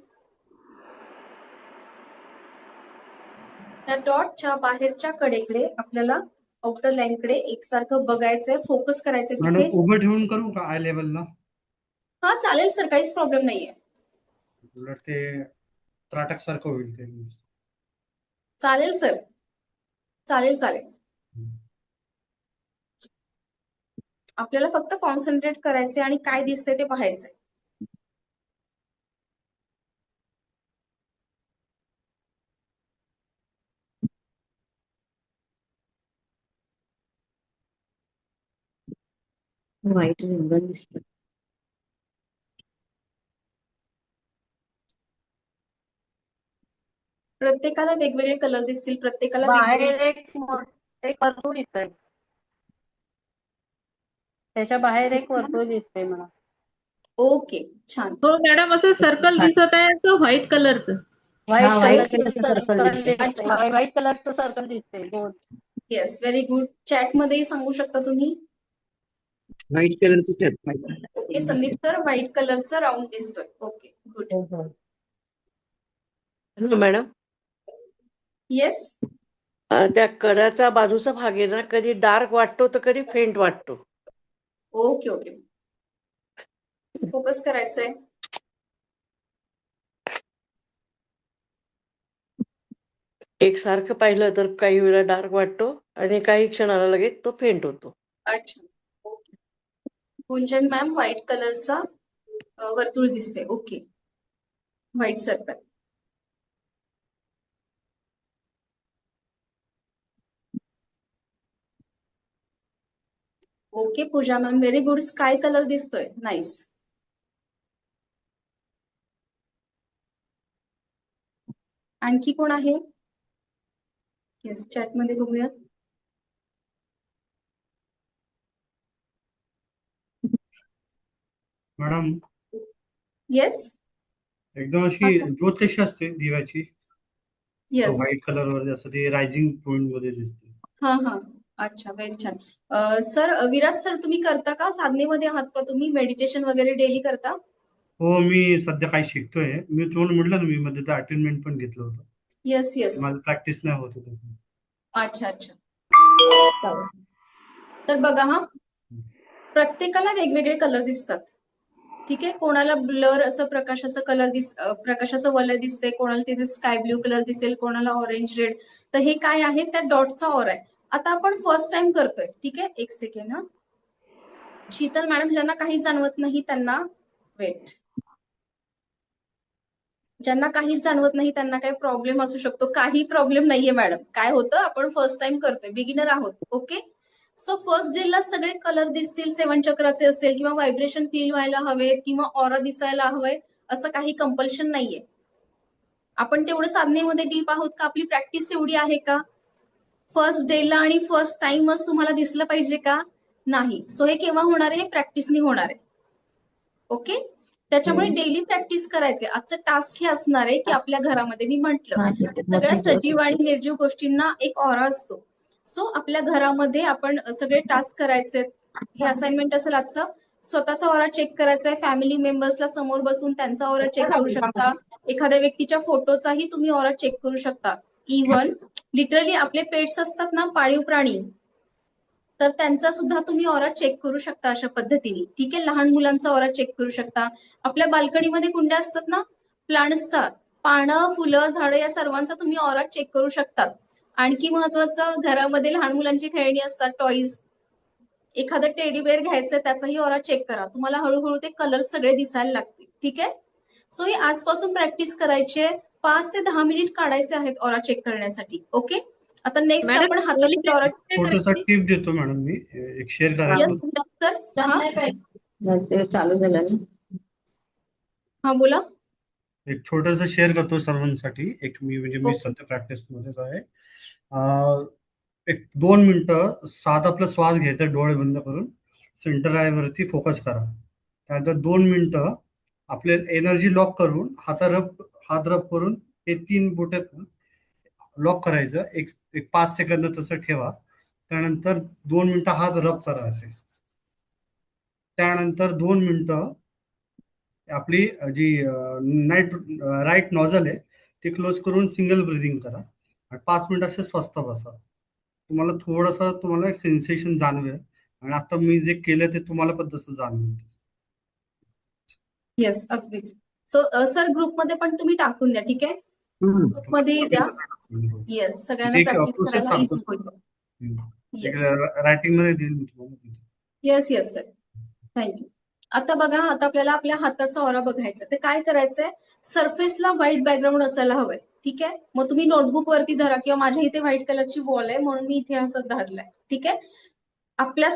त्या डॉटच्या बाहेरच्या कडेकडे आपल्याला आउटर लाईन कडे एकसारखं बघायचंय, फोकस करायचंय तिथे. मॅडम उभं ठेवून करू का आय लेवलला? हा चालेल सर, काहीच प्रॉब्लेम नाहीये. उलट ते त्राटक सारखं होईल ते. चालेल सर, चालेल चालेल. आपल्याला फक्त कॉन्सन्ट्रेट करायचे आणि काय दिसतंय ते पाहायचंय. व्हाईट रिंगण दिसतं. प्रत्येकाला वेगवेगळे कलर दिसतील, प्रत्येकाला बाहेर वेगवेगळे. एक वर्तुळ दिसतंय. त्याच्या बाहेर एक वर्तुळ दिसतंय मला. ओके, छान. हो मॅडम, असं सर्कल दिसत आहे तो व्हाईट कलरचं. व्हाईट व्हाईट कलरचं सर्कल दिसतंय गोल. Yes, very good. चॅट मध्येही सांगू शकता तुम्ही. व्हाईट कलरचं ओके संदीप सर, व्हाईट कलरचा राऊंड दिसतोय. Okay good. Hello madam, yes. त्या कडाचा बाजूचा भाग आहे ना, कधी डार्क वाटतो तर कधी फेंट वाटतो. ओके ओके, फोकस करायचंय. एकसारखं पाहिलं तर काही वेळा डार्क वाटतो आणि काही क्षणाला लगेच तो फेंट होतो. अच्छा, ओके. गुंजन मॅम, व्हाईट कलरचा वर्तुळ दिसते. Okay, white circle. Okay Pooja ma'am, very good. Sky colour दिसतोय, नाईस. आणखी कोण आहे? येस, चॅट मध्ये बघूयात. Madam yes. एकदम अशी ज्योत कशी असते दिव्याची, येस. व्हाईट कलर वर असं ते रायझिंग पॉइंट मध्ये दिसते. हा हा, अच्छा, व्हेरी छान. सर विराज सर, तुम्ही करता का, साधनेमध्ये आहात का तुम्ही, मेडिटेशन वगैरे डेली करता? हो, मी सध्या काही शिकतोय. मी तुम्हाला म्हटलं ना, मी मध्ये अटेंडमेंट पण घेतलं होतं. Yes yes. माझं प्रॅक्टिस नाही होत होतं. अच्छा अच्छा. तर बघा हा, प्रत्येकाला वेगवेगळे कलर दिसतात. ठीक आहे, कोणाला ब्लर असं प्रकाशाचं प्रकाशाचं वलय दिसते, कोणाला तिथे स्काय ब्ल्यू कलर दिसेल, कोणाला ऑरेंज रेड. तर हे काय आहे, त्या डॉटचा ऑर आहे. आता आपण फर्स्ट टाइम करतोय. ठीक आहे, एक सेकंड हा. शीतल मॅडम, ज्यांना काही जाणवत नाही त्यांना वेट, ज्यांना काहीच जाणवत नाही त्यांना काही प्रॉब्लेम असू शकतो. काही प्रॉब्लेम नाहीये मॅडम. काय होतं, आपण फर्स्ट टाइम करतोय, बिगिनर आहोत. ओके, सो फर्स्ट डे ला सगळे कलर दिसतील, 7 चक्राचे असेल किंवा व्हायब्रेशन फील व्हायला हवेत किंवा ऑरा दिसायला हवंय, असं काही कंपल्शन नाहीये. आपण तेवढं साधनेमध्ये डीप आहोत का, आपली प्रॅक्टिस तेवढी आहे का? फर्स्ट डे ला आणि फर्स्ट टाइमच तुम्हाला दिसलं पाहिजे का? नाही. सो हे केव्हा होणार आहे, प्रॅक्टिसनी होणार आहे. ओके, त्याच्यामुळे डेली प्रॅक्टिस करायचे. आजचं टास्क हे असणार आहे की आपल्या घरामध्ये, मी म्हंटल, सगळ्या सजीव आणि निर्जीव गोष्टींना एक ऑरा असतो. सो आपल्या घरामध्ये आपण सगळे टास्क करायचे. हे असाइनमेंट असेल आजचं. स्वतःचा ऑरा चेक करायचा आहे. फॅमिली मेंबर्सला समोर बसून त्यांचा ऑरा चेक करू शकता. एखाद्या व्यक्तीच्या फोटोचाही तुम्ही ऑरा चेक करू शकता. इव्हन लिटरली आपले पेट्स असतात ना, पाळीव प्राणी, तर त्यांचा सुद्धा तुम्ही ऑरा चेक करू शकता अशा पद्धतीने. ठीक आहे, लहान मुलांचा ऑरा चेक करू शकता. आपल्या बाल्कनीमध्ये कुंड्या असतात ना, प्लांट्सचा, पानं, फुलं, झाडं, या सर्वांचा तुम्ही ऑरा चेक करू शकतात. आणखी महत्वाचं, घरामध्ये लहान मुलांची खेळणी असतात, टॉईज, एखादं टेडी बेअर घ्यायचं, त्याचाही ऑरा चेक करा. तुम्हाला हळूहळू ते कलर सगळे दिसायला लागतील. ठीक आहे, सो ही आजपासून प्रॅक्टिस करायची आहे. 5 ते 10 मिनिट काढायचे आहेत ऑरा चेक करण्यासाठी. ओके, आता नेक्स्ट आपण हाताची ऑरा. छोटासा टिप देतो मॅडम, मी एक शेअर करायचं. सर चालू झालं ना. हा बोला. एक छोटंसं शेअर करतो सर्वांसाठी. म्हणजे मी ओके. सध्या प्रॅक्टिसमध्येच आहे. एक 2 मिनिटं साधा आपला श्वास घ्यायचा डोळे बंद करून सेंटर आयवरती फोकस करा. त्यानंतर 2 मिनिटं आपले एनर्जी लॉक करून हात रब करून हे 3 बोट लॉक करायचं. एक 5 सेकंद तसं ठेवा. त्यानंतर 2 मिनिटं हात रब करा असे. त्यानंतर 2 मिनिटं आपली जी राईट नॉझल आहे ती क्लोज करून सिंगल ब्रिदिंग करा आणि 5 मिनिटं असे स्वस्थ बसा. तुम्हाला एक सेन्सेशन जाणवेल आणि आता मी जे केलं ते तुम्हाला पण तसं जाणवेल. येस, अगदीच. सो सर ग्रुपमध्ये पण तुम्ही टाकून द्या, ठीक आहे? ग्रुपमध्ये द्या. येस, सगळ्यांना एक प्रॅक्टिस प्रोसेस करायला सांगतो. इझी होईल. एक येस रायटिंग मध्ये देईल मी तुम्हाला. Yes yes sir, thank you. आता बघा, आता आपल्याला आपल्या हाताचा ऑरा बघायचा. ते काय करायचंय, सरफेसला व्हाईट बॅकग्राऊंड असायला हवंय, ठीक आहे? मग तुम्ही नोटबुक वरती धरा किंवा माझ्या इथे व्हाईट कलरची वॉल आहे म्हणून मी इथे असं धरलंय, ठीक आहे? आपल्या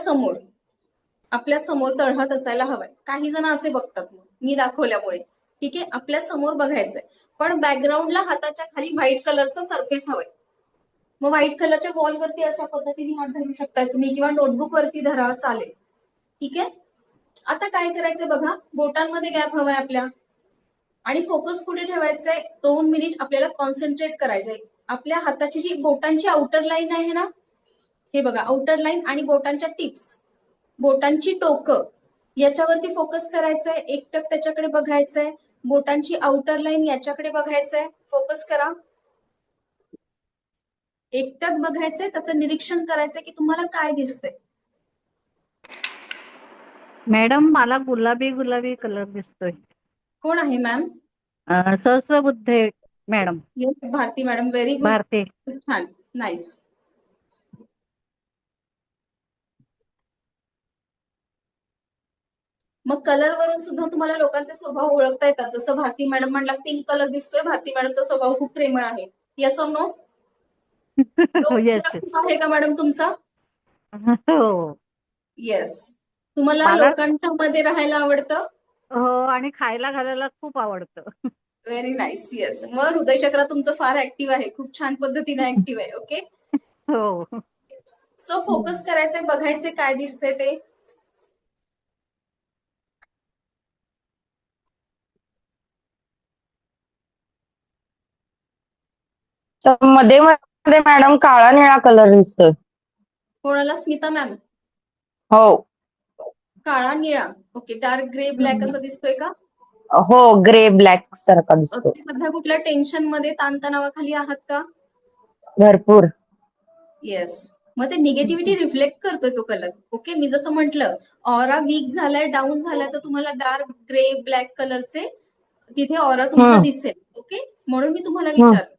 समोर तळहात असायला हवाय. काही जण असे बघतात, मग मी दाखवल्यामुळे, ठीक आहे? आपल्या समोर बघायचंय, पण बॅकग्राऊंडला हाताच्या खाली व्हाईट कलरचं सरफेस हवंय. मग व्हाईट कलरच्या वॉलवरती अशा पद्धतीने हात धरू शकताय तुम्ही किंवा नोटबुक वरती धरा, चालेल, ठीक आहे? आता काय करायचंय बघा, बोटांमध्ये गॅप हवाय आपल्या आणि फोकस कुठे ठेवायचंय, 2 मिनिट आपल्याला कॉन्सन्ट्रेट करायचंय. आपल्या हाताची जी बोटांची आउटर लाईन आहे ना, हे बघा, आउटर लाईन आणि बोटांच्या टिप्स, बोटांची टोकं याच्यावरती फोकस करायचंय. एकटक त्याच्याकडे बघायचंय. बोटांची आउटर लाईन याच्याकडे बघायचंय, फोकस करा. एकटक बघायचंय, त्याचं निरीक्षण करायचंय की तुम्हाला काय दिसतंय. मॅडम मला गुलाबी गुलाबी कलर दिसतोय. कोण आहे ma'am? Sahasrabuddhe madam. Yes, Bharati madam, very good, Bharati. खूप छान, नाईस. मग कलर वरून सुद्धा तुम्हाला लोकांचे स्वभाव ओळखता येतात. जसं भारती मॅडम म्हणला पिंक कलर दिसतोय, भारती मॅडमचा स्वभाव खूप प्रेमळ आहे. Yes or no? Yes yes. आहे का मॅडम तुमचा? हो येस. तुम्हाला मला लोकांच्या मध्ये राहायला आवडतं? हो, आणि खायला घालायला खूप आवडतं. Very nice. येस. मग हृदयचक्र तुमचं फार ऍक्टिव्ह आहे, खूप छान पद्धतीने ऍक्टिव्ह आहे. ओके, हो. सो फोकस करायचंय, बघायचे काय दिसतंय ते. मध्ये मध्ये मॅडम काळा निळा कलर दिसतोय. कोणाला? स्मिता मॅम? हो काळा निळा, ओके. डार्क ग्रे ब्लॅक असं दिसतोय का? हो, ग्रे ब्लॅक सारखा दिसतोय. तुम्ही सध्या कुठल्या टेन्शन मध्ये, ताणतणावाखाली आहात का? भरपूर. येस. मग ते निगेटिव्हिटी रिफ्लेक्ट करतोय तो कलर. ओके, मी जसं म्हटलं, ऑरा वीक झालाय, डाऊन झालाय, तर तुम्हाला डार्क ग्रे ब्लॅक कलरचे तिथे ऑरा तुमचा दिसेल. ओके, म्हणून मी तुम्हाला विचारलं.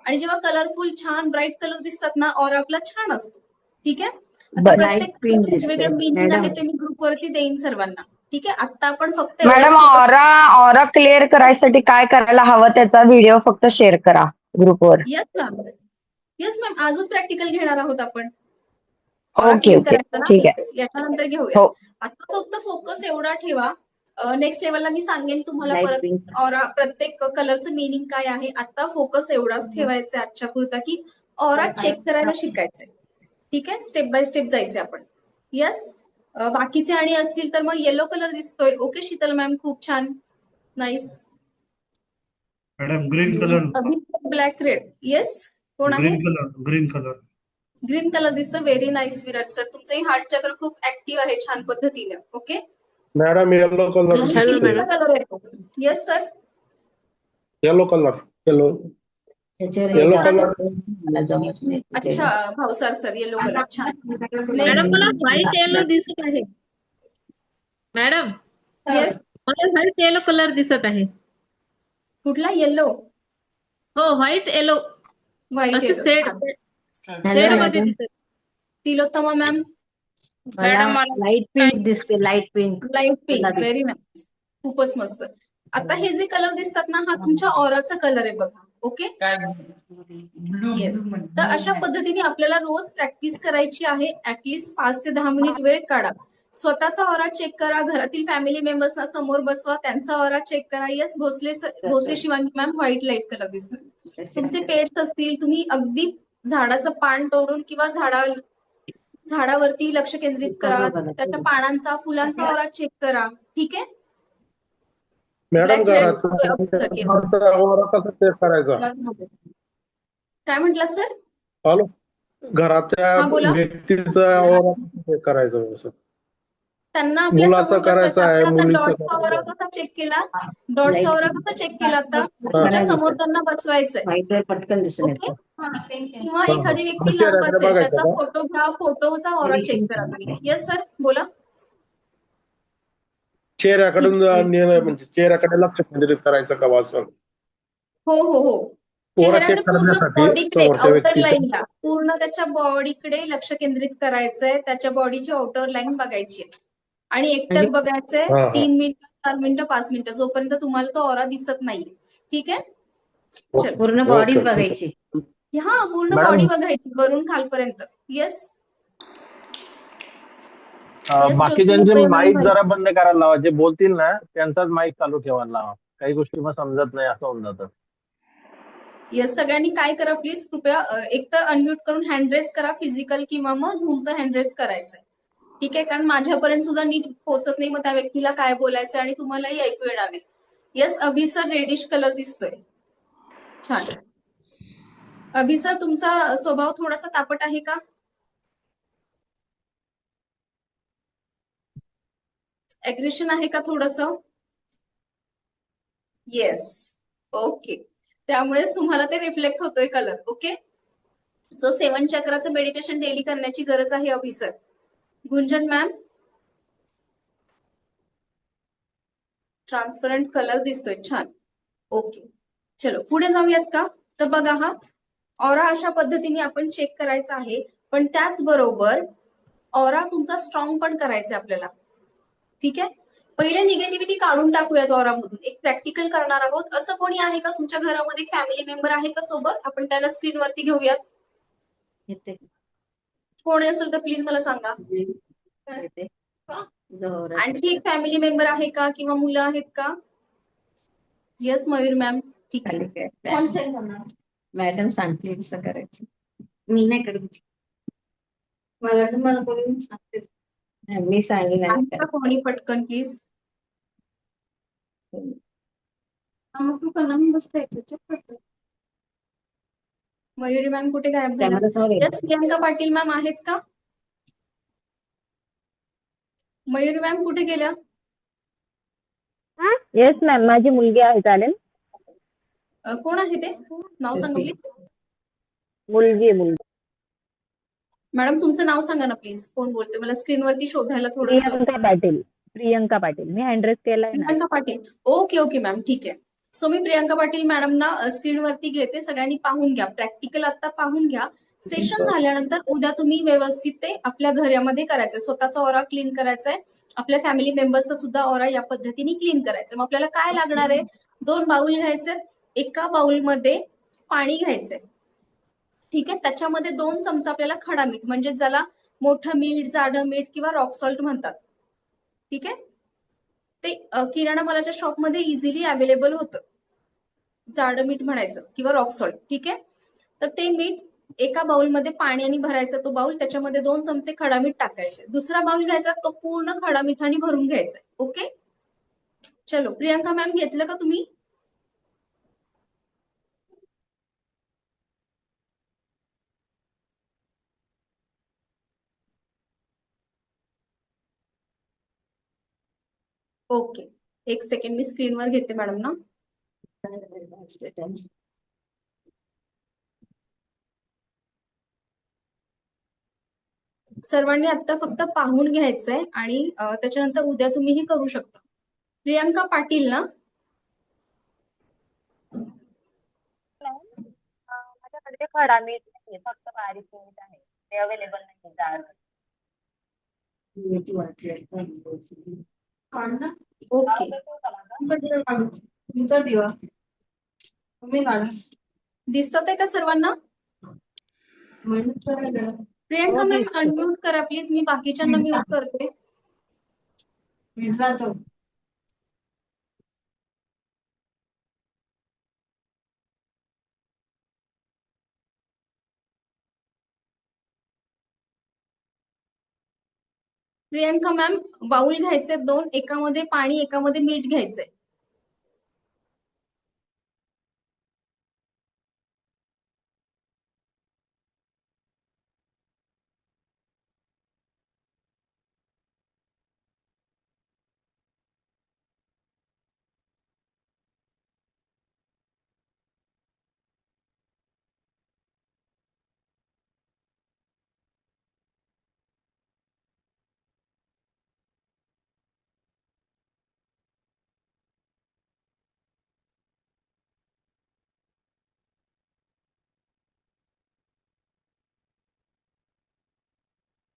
आणि जेव्हा कलरफुल छान ब्राईट कलर दिसतात ना, ऑरा आपला छान असतो, ठीक आहे? आता प्रत्येक वेगवेगळं मीनिंग आहे ते मी ग्रुपवरती देईन सर्वांना, ठीक आहे? आता आपण फक्त मॅडम ऑरा क्लिअर करायसाठी काय करायला हवं त्याचा व्हिडिओ फक्त शेअर करा ग्रुपवर. येस मॅम, येस मॅम, आजच प्रॅक्टिकल घेणार आहोत आपण. ओके ओके, ठीक आहे. याच्यानंतर घेऊया. हो. आता फक्त फोकस एवढा ठेवा. नेक्स्ट लेवलला मी सांगेन तुम्हाला परत ऑरा प्रत्येक कलरचं मिनिंग काय आहे. आता फोकस एवढाच ठेवायचा आजच्या पुरता की ऑरा चेक करायला शिकायचंय, ठीक आहे? स्टेप बाय स्टेप जायचंय आपण. येस. बाकीचे आणि असतील तर मग येलो कलर दिसतोय. ओके शीतल मॅम, खूप छान, nice. Madam green colour, black red. Yes, कोण आहे? ग्रीन कलर ग्रीन कलर दिसतो. व्हेरी नाईस विराट सर, तुमचंही हार्ट चक्र खूप ऍक्टिव्ह आहे छान पद्धतीने. Okay madam yellow colour hello madam. Colour येतो. Yes sir, yellow colour yellow yellow colour मला जमत नाही. अच्छा भावसार सर, येलो कलर छान. मॅडम मला व्हाईट येलो दिसत आहे. मॅडम येस, मला व्हाईट येलो कलर दिसत आहे. कुठला? येलो, हो, व्हाईट येलो व्हाईट असं येलो, सेड हॅलो मध्ये मॅडम, दिसत. तिलोत्तमा मॅम, मला मॅडम लाईट पिंक दिसते, light pink. Light pink, very nice, खूपच मस्त. आता हे जे कलर दिसतात ना, हा तुमच्या ऑराचा कलर आहे बघा. Okay, yes. तर अशा पद्धतीने आपल्याला रोज प्रॅक्टिस करायची आहे. ऍटलीस्ट 5 ते 10 मिनिट वेळ काढा. स्वतःचा ऑरा चेक करा, घरातील फॅमिली मेंबर्सना समोर बसवा, त्यांचा ऑरा चेक करा. Yes, Bhosale Shivangi ma'am, white light colour दिसतोय. तुमचे पेट्स असतील, तुम्ही अगदी झाडाचं पान तोडून किंवा झाडावरती लक्ष केंद्रित करा, त्याच्या पानांचा फुलांचा ऑरा चेक करा. ठीक आहे. मॅडम Black light घराचा ऑरा कसा चेक करायचा? काय म्हटलात सर? हॅलो, घराच्या हा, बोला. व्यक्तीचा ऑरा कसा चेक करायचा असं? त्यांना आपल्या मुलाचा समोर करायचा बसवायचं. आहे, आपण आता मुलीचा डॉटचा ऑरा कसा चेक केला, डॉटचा ऑरा कसा चेक केला, आता तुमच्या समोर त्यांना बसवायचंय. व्हाईट पटकन दिसून ओके. येतं. किंवा एखादी व्यक्ती चेहऱ्याकडे लांबच आहे, बघायचं त्याचा का? फोटोचा ऑरा चेक करा तुम्ही. येस सर, बोला. चेहऱ्याकडून म्हणजे चेहऱ्याकडे लक्ष केंद्रित करायचं का असं? हो हो हो, ऑरा चेहऱ्याकडे चेक पूर्ण करण्यासाठी बॉडीकडे, समोरच्या आउटर व्यक्तीचा लाईनला, पूर्ण त्याच्या बॉडीकडे लक्ष केंद्रित करायचंय. त्याच्या बॉडीची आउटर लाईन बघायची आहे. आणि एकटक बघायचंय. हा, हा. 3 मिनिटं, 4 मिनिटं, 5 मिनिटं, जोपर्यंत तुम्हाला तो ऑरा दिसत नाही. ठीक आहे. चल, पूर्ण बॉडीच बघायची. हा, पूर्ण मॅडम. बॉडी बघायची वरून खालपर्यंत. येस. बाकीच्यांचे माईक जरा बंद करायला लावा. जे बोलतील ना त्यांचाच माईक चालू ठेवायला लावा. काही गोष्टी मग समजत नाही, असं होऊन जातं. येस, सगळ्यांनी काय करा प्लीज, कृपया एक तर अनम्यूट करून हँड रेस करा, फिजिकल किंवा मग झूमचा हँड रेस करायचंय. ठीक आहे, कारण माझ्यापर्यंत सुद्धा नीट पोहोचत नाही, मग त्या व्यक्तीला काय बोलायचं आणि तुम्हालाही ऐकू येणार नाही. येस, अभि सर, रेडिश कलर दिसतोय. छान. अभि सर, तुमचा स्वभाव थोडासा तापट आहे का? ऍग्रेशन आहे का थोडंसं? येस. ओके, त्यामुळेच तुम्हाला ते रिफ्लेक्ट होतोय कलर. ओके. सो 7 चक्राचं मेडिटेशन डेली करण्याची गरज आहे Abhi sir. Gunjan ma'am, transparent colour दिसतोय. छान. ओके, चलो पुढे जाऊयात का? तर बघा, हा ऑरा अशा पद्धतीने आपण चेक करायचा आहे, पण त्याचबरोबर ऑरा तुमचा स्ट्रॉंग पण करायचा आपल्याला. ठीक आहे. पहिले निगेटिव्हिटी काढून टाकूयात ऑरामधून. एक प्रॅक्टिकल करणार आहोत. असं कोणी आहे का तुमच्या घरामध्ये, फॅमिली मेंबर आहे का सोबत? आपण त्याला स्क्रीनवरती घेऊयात. कोणी असेल तर प्लीज मला सांगा. आणखी एक फॅमिली मेंबर आहे का किंवा मुलं आहेत का? Yes Mayur ma'am. ठीक आहे. मॅडम सांगते कसं करायचं. मी नाही करत. मला कोणी सांगते. मी सांगेन. कोणी पटकन प्लीज. मयुरी मॅम कुठे गायब झाल्या? येस, प्रियंका पाटील मॅम आहेत का? मयुरी मॅम कुठे गेल्या? येस मॅम, माझी मुलगी आहे. चालेल. कोण आहे ते? नाव सांगा प्लीज. मुलगी. मॅडम तुमचं नाव सांगा ना प्लीज. कोण बोलते? मला स्क्रीनवरती शोधायला थोडंसं. प्रियंका पाटील. मी हँड्रेस केलाय ना. Priyanka Patil. Okay okay ma'am, ठीक आहे. सो मी प्रियंका पाटील मॅडमना स्क्रीनवरती घेते. सगळ्यांनी पाहून घ्या, प्रॅक्टिकल आता पाहून घ्या. सेशन झाल्यानंतर उद्या तुम्ही व्यवस्थित ते आपल्या घरामध्ये करायचंय. स्वतःचा ऑरा क्लीन करायचाय, आपल्या फॅमिली मेंबर्सचा सुद्धा ऑरा या पद्धतीने क्लीन करायचं. मग आपल्याला काय लागणार आहे? 2 बाउल घ्यायचे. एका बाउलमध्ये पाणी घ्यायचंय. ठीक आहे. त्याच्यामध्ये 2 चमचा आपल्याला खडा मीठ, म्हणजे ज्याला मोठं मीठ, जाडं मीठ किंवा रॉक सॉल्ट म्हणतात. ठीक आहे. ते किराणा मालाच्या शॉपमध्ये इझिली अवेलेबल होतं. जाडं मीठ म्हणायचं किंवा रॉक सॉल्ट. ठीक आहे. तर ते मीठ एका बाउलमध्ये पाण्याने भरायचा तो बाउल, त्याच्यामध्ये 2 चमचे खडा मीठ टाकायचे. दुसरा बाउल घ्यायचा, तो पूर्ण खडा मिठाने भरून घ्यायचा. ओके. चलो, प्रियंका मॅम घेतलं का तुम्ही? ओके, एक सेकंड, मी स्क्रीनवर घेते मॅडम ना. सर्वांनी आता फक्त पाहून घ्यायचंय आणि त्याच्यानंतर उद्या तुम्ही हे करू शकता. प्रियंका पाटील ना? माझ्याकडे खडा मीठ नाहीये, फक्त बारीक मीठ आहे. ते अवेलेबल नाही जाड. ओके. दिसतात आहे का सर्वांना? प्रियंका मॅम अनम्यूट करा प्लीज. मी बाकीच्यांना म्यूट करते. भिजला तो. प्रियंका मॅम, बाउल घ्यायचे 2, एकामध्ये पाणी एकामध्ये मीठ घ्यायचंय.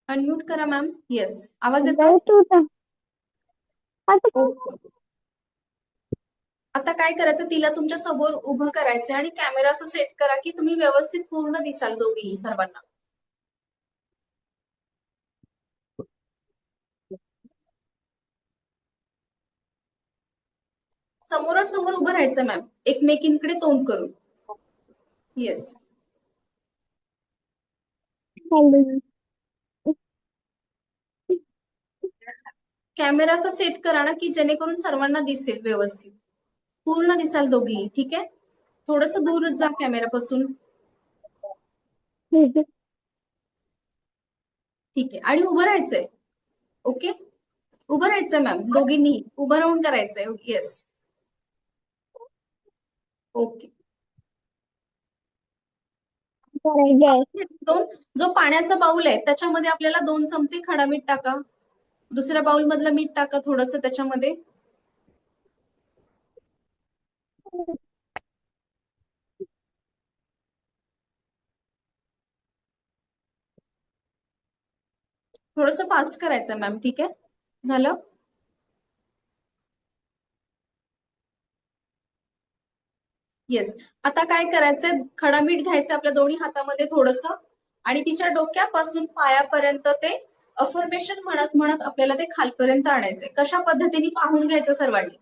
अनम्यूट करा मॅम. येस, आवाज येतोय? ओके. आता काय करायचं, तिला तुमच्या समोर उभं करायचं आणि कॅमेरा असं सेट करा की तुम्ही व्यवस्थित पूर्ण दिसाल दोघीही सर्वांना. समोरासमोर उभं राहायचं मॅम, एकमेकींकडे तोंड करून. येस. कॅमेरा असं सेट करा ना की जेणेकरून सर्वांना दिसेल व्यवस्थित, पूर्ण दिसाल दोघी. ठीक आहे, थोडस दूर जा कॅमेरापासून. ठीक आहे, आणि उभं राहायचंय. ओके, उभं राहायचंय मॅम, दोघींनी उभं राहून करायचंय. येस. ओके. जो पाण्याचा बाउल आहे त्याच्यामध्ये आपल्याला 2 चमचे खडा मीठ टाका. दुसऱ्या बाउल मधलं मीठ टाका थोडस त्याच्यामध्ये. थोडस फास्ट करायचं मॅम. ठीक आहे, झालं. येस. आता काय करायचंय, खडा मीठ घ्यायचं आपल्या दोन्ही हातामध्ये थोडस आणि तिच्या डोक्यापासून पायापर्यंत ते अफर्मेशन म्हणत म्हणत आपल्याला ते खालपर्यंत आणायचंय. कशा पद्धतीने पाहून घ्यायचं सर्वांनी.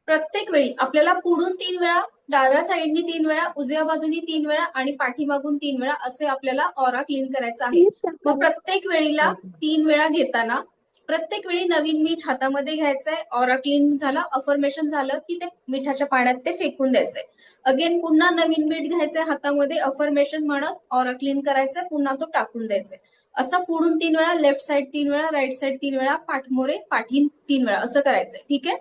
प्रत्येक वेळी आपल्याला पुढून 3 वेळा, डाव्या साईडनी 3 वेळा, उजव्या बाजूनी 3 वेळा आणि पाठीमागून 3 वेळा असे आपल्याला ऑरा क्लीन करायचा आहे. मग प्रत्येक वेळीला 3 वेळा घेताना प्रत्येक वेळी नवीन मीठ हातामध्ये घ्यायचंय. ऑरा क्लीन झाला, अफर्मेशन झालं की ते मिठाच्या पाण्यात ते फेकून द्यायचंय. अगेन पुन्हा नवीन मीठ घ्यायचंय हातामध्ये, अफर्मेशन म्हणत ऑरा क्लीन करायचंय, पुन्हा तो टाकून द्यायचंय. असं पुढून 3 वेळा, लेफ्ट साइड 3 वेळा, राईट साइड 3 वेळा, पाठमोरे पाठी 3 वेळा असं करायचंय. ठीक आहे,